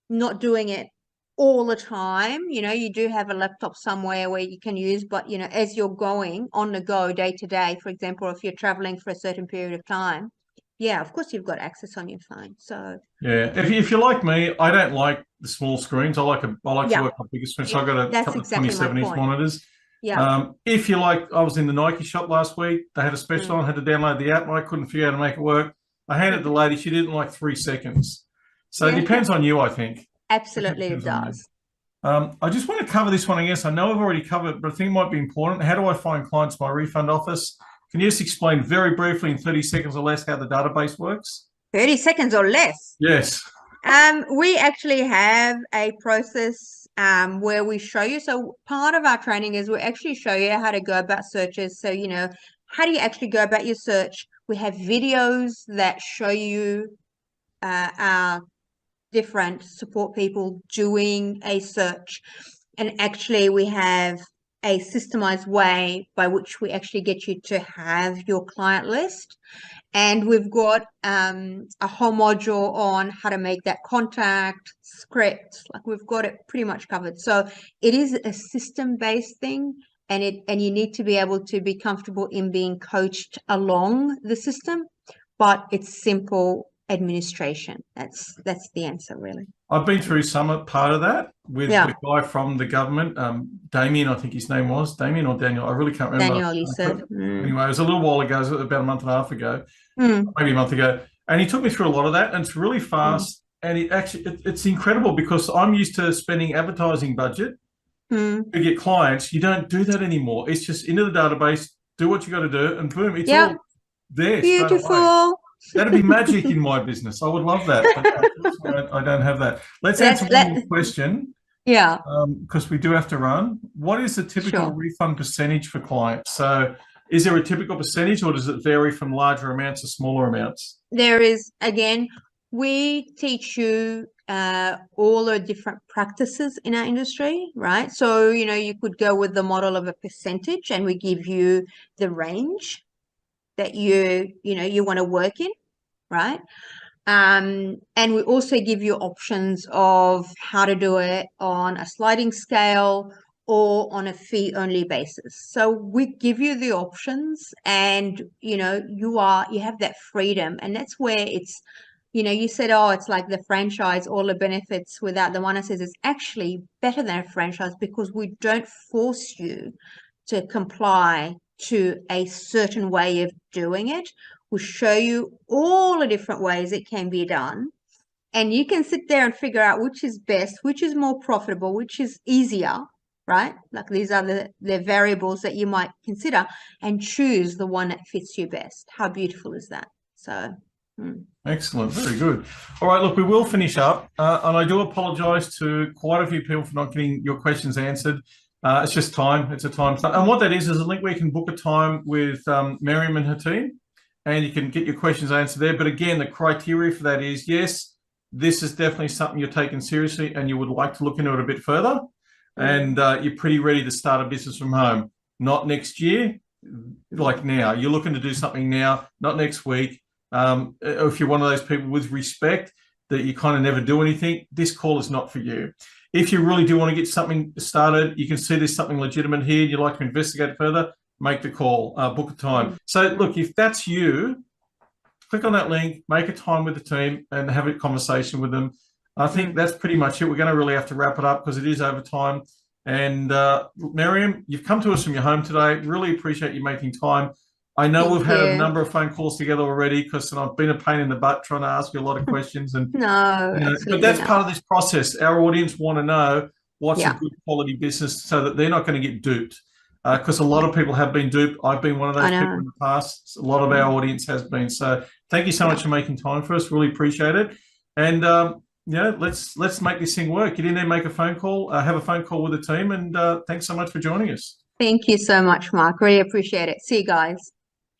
not doing it all the time, you do have a laptop somewhere where you can use, but, as you're going on the go day to day, for example, if you're traveling for a certain period of time, yeah, of course you've got access on your phone. So yeah, if you're like me, I don't like the small screens. I like to work on bigger screens. So I've got a couple of 27-inch monitors. Yeah. If you like, I was in the Nike shop last week. They had a special on, had to download the app. I couldn't figure out how to make it work. I handed it to the lady. She did it in like 3 seconds. So it depends on you, I think. Absolutely, it does. I just want to cover this one, I guess. I know I've already covered it, but I think it might be important. How do I find clients in my refund office? Can you just explain very briefly in 30 seconds or less how the database works? 30 seconds or less? Yes. We actually have a process where we show you. So part of our training is we actually show you how to go about searches. So, how do you actually go about your search? We have videos that show you our different support people doing a search. And actually, we have a systemized way by which we actually get you to have your client list. And we've got a whole module on how to make that contact script. Like, we've got it pretty much covered. So it is a system-based thing, and you need to be able to be comfortable in being coached along the system, but it's simple administration. That's the answer, really. I've been through some part of that with the guy from the government, Damien, I think his name was. Damien or Daniel, I really can't remember. Daniel, you said. Anyway, it was a little while ago, it was about a month and a half ago, maybe a month ago. And he took me through a lot of that, and it's really fast. And it's incredible, because I'm used to spending advertising budget to get clients. You don't do that anymore. It's just into the database, do what you got to do, and boom, it's all there. Beautiful. That'd be magic in my business. I would love that. But I don't have that. Let's answer one more question. Yeah. Because we do have to run. What is the typical refund percentage for clients? So is there a typical percentage, or does it vary from larger amounts to smaller amounts? There is, again, we teach you all the different practices in our industry, right? So, you could go with the model of a percentage, and we give you the range that you want to work in, right? And we also give you options of how to do it on a sliding scale or on a fee-only basis. So we give you the options, and you have that freedom, and that's where it's, you said, oh, it's like the franchise, all the benefits without the one. Says it's actually better than a franchise, because we don't force you to comply to a certain way of doing it. We'll show you all the different ways it can be done, and you can sit there and figure out which is best, which is more profitable, which is easier, right? Like, these are the variables that you might consider, and choose the one that fits you best. How beautiful is that? So excellent, very good. All right, look, we will finish up, and I do apologize to quite a few people for not getting your questions answered. It's just time. It's a time. And what that is a link where you can book a time with Miriam and her team, and you can get your questions answered there. But again, the criteria for that is, yes, this is definitely something you're taking seriously, and you would like to look into it a bit further, and you're pretty ready to start a business from home. Not next year, like now. You're looking to do something now, not next week. If you're one of those people with respect that you kind of never do anything, this call is not for you. If you really do want to get something started, you can see there's something legitimate here, you'd like to investigate further, make the call, book a time. So look, if that's you, click on that link, make a time with the team, and have a conversation with them. I think that's pretty much it. We're going to really have to wrap it up, because it is overtime. And Miriam, you've come to us from your home today. Really appreciate you making time. I know we've had a number of phone calls together already, because I've been a pain in the butt trying to ask you a lot of questions. And but that's part of this process. Our audience want to know what's a good quality business, so that they're not going to get duped. Because a lot of people have been duped. I've been one of those people in the past. A lot of our audience has been. So thank you so much for making time for us. Really appreciate it. And let's make this thing work. Get in there, make a phone call, have a phone call with the team, and thanks so much for joining us. Thank you so much, Mark. Really appreciate it. See you guys.